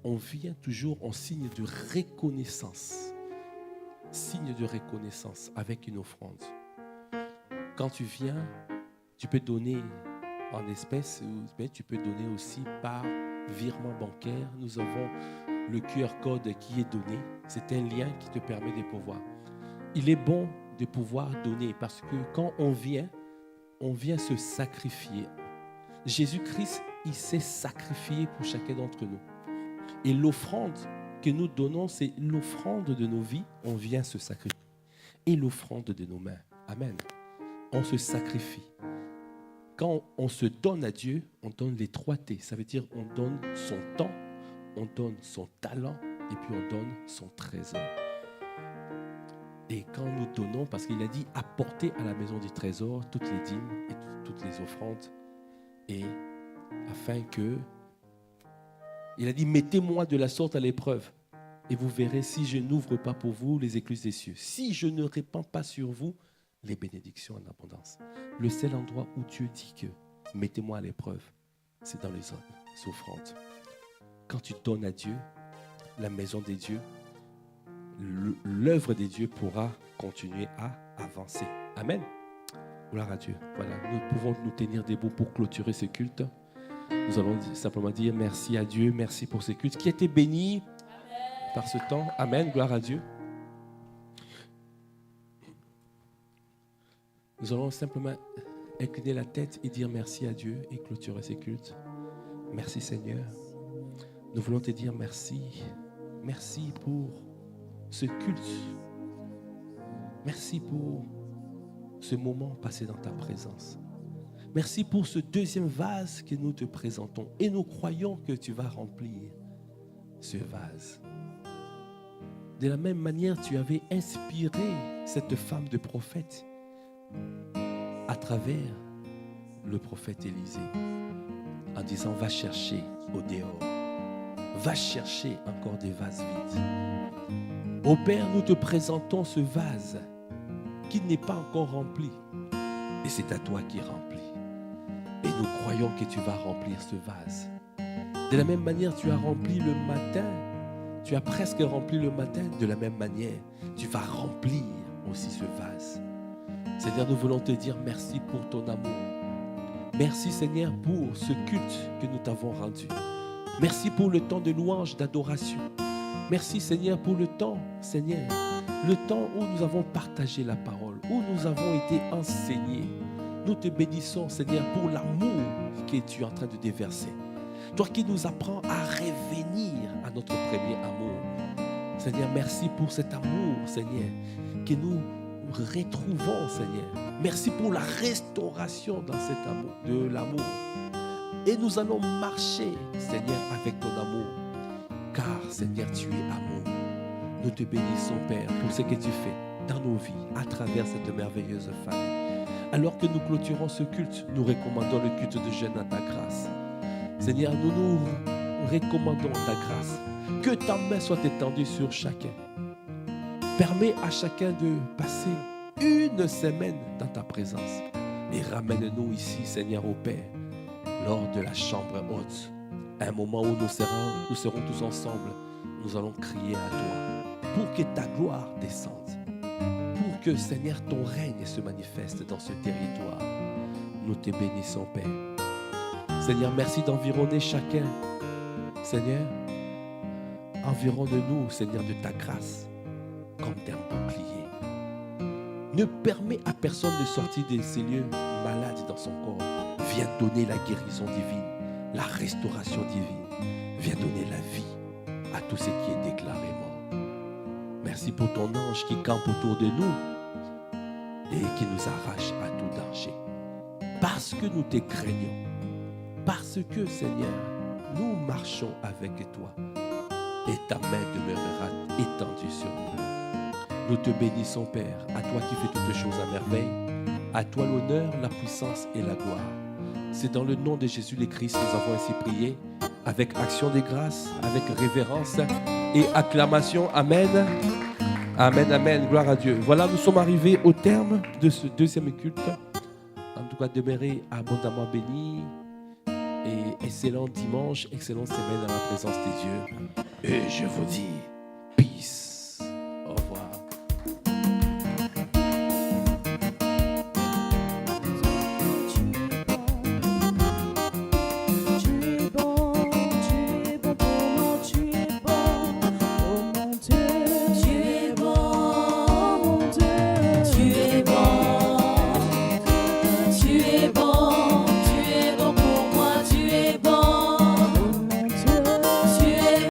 On vient toujours en signe de reconnaissance. Signe de reconnaissance avec une offrande. Quand tu viens, tu peux donner en espèces, mais tu peux donner aussi par virement bancaire. Nous avons le QR code qui est donné. C'est un lien qui te permet de pouvoir. Il est bon de pouvoir donner parce que quand on vient se sacrifier. Jésus-Christ, il s'est sacrifié pour chacun d'entre nous. Et l'offrande que nous donnons, c'est l'offrande de nos vies. On vient se sacrifier. Et l'offrande de nos mains. Amen. On se sacrifie. Quand on se donne à Dieu, on donne les 3 T. Ça veut dire on donne son temps, on donne son talent et puis on donne son trésor. Et quand nous donnons, parce qu'il a dit apportez à la maison du trésor toutes les dîmes et toutes les offrandes, et afin que, il a dit mettez-moi de la sorte à l'épreuve, et vous verrez si je n'ouvre pas pour vous les écluses des cieux, si je ne répands pas sur vous les bénédictions en abondance. Le seul endroit où Dieu dit que mettez-moi à l'épreuve, c'est dans les offrandes. quand tu donnes à Dieu, la maison des dieux, l'œuvre des dieux pourra continuer à avancer. Amen. Gloire à Dieu. Voilà, nous pouvons nous tenir debout pour clôturer ce culte. Nous allons simplement dire merci à Dieu, merci pour ce culte qui a été béni par ce temps. Amen. Gloire à Dieu. Nous allons simplement incliner la tête et dire merci à Dieu et clôturer ces cultes. Merci Seigneur. Nous voulons te dire merci. Merci pour ce culte. Merci pour ce moment passé dans ta présence. Merci pour ce deuxième vase que nous te présentons. Et nous croyons que tu vas remplir ce vase. De la même manière, tu avais inspiré cette femme de prophète à travers le prophète Élisée en disant va chercher au dehors, va chercher encore des vases vides. Ô Père, nous te présentons ce vase qui n'est pas encore rempli et c'est à toi qui remplis. Et nous croyons que tu vas remplir ce vase. De la même manière, tu as rempli le matin, tu as presque rempli le matin, de la même manière, tu vas remplir aussi ce vase. Seigneur, nous voulons te dire merci pour ton amour. Merci Seigneur pour ce culte que nous t'avons rendu. Merci pour le temps de louange, d'adoration. Merci Seigneur pour le temps, Seigneur, le temps où nous avons partagé la parole, où nous avons été enseignés. Nous te bénissons Seigneur pour l'amour que tu es en train de déverser. Toi qui nous apprends à revenir à notre premier amour. Seigneur, merci pour cet amour, Seigneur, que nous retrouvons, Seigneur. Merci pour la restauration dans cet amour, de l'amour. Et nous allons marcher, Seigneur, avec ton amour. Car, Seigneur, tu es amour. Nous te bénissons, Père, pour ce que tu fais dans nos vies, à travers cette merveilleuse famille. Alors que nous clôturons ce culte, nous recommandons le culte de jeûne à ta grâce. Seigneur, nous nous recommandons ta grâce. Que ta main soit étendue sur chacun. Permets à chacun de passer une semaine dans ta présence. Et ramène-nous ici, Seigneur, au Père, lors de la chambre haute. Un moment où nous serons tous ensemble. Nous allons crier à toi pour que ta gloire descende. Pour que, Seigneur, ton règne se manifeste dans ce territoire. Nous te bénissons, Père. Seigneur, merci d'environner chacun. Seigneur, environne-nous, Seigneur, de ta grâce, comme d'un bouclier. Ne permets à personne de sortir de ces lieux malade dans son corps. Viens donner la guérison divine, la restauration divine. Viens donner la vie à tout ce qui est déclaré mort. Merci pour ton ange qui campe autour de nous et qui nous arrache à tout danger. Parce que nous te craignons. Parce que, Seigneur, nous marchons avec toi et ta main demeurera étendue sur nous. Nous te bénissons, Père, à toi qui fais toutes choses à merveille. À toi l'honneur, la puissance et la gloire. C'est dans le nom de Jésus le Christ que nous avons ainsi prié, avec action de grâce, avec révérence et acclamation. Amen. Amen, amen. Gloire à Dieu. Voilà, nous sommes arrivés au terme de ce deuxième culte. En tout cas, demeurez abondamment bénis. Et excellent dimanche, excellente semaine dans la présence des dieux. Et je vous dis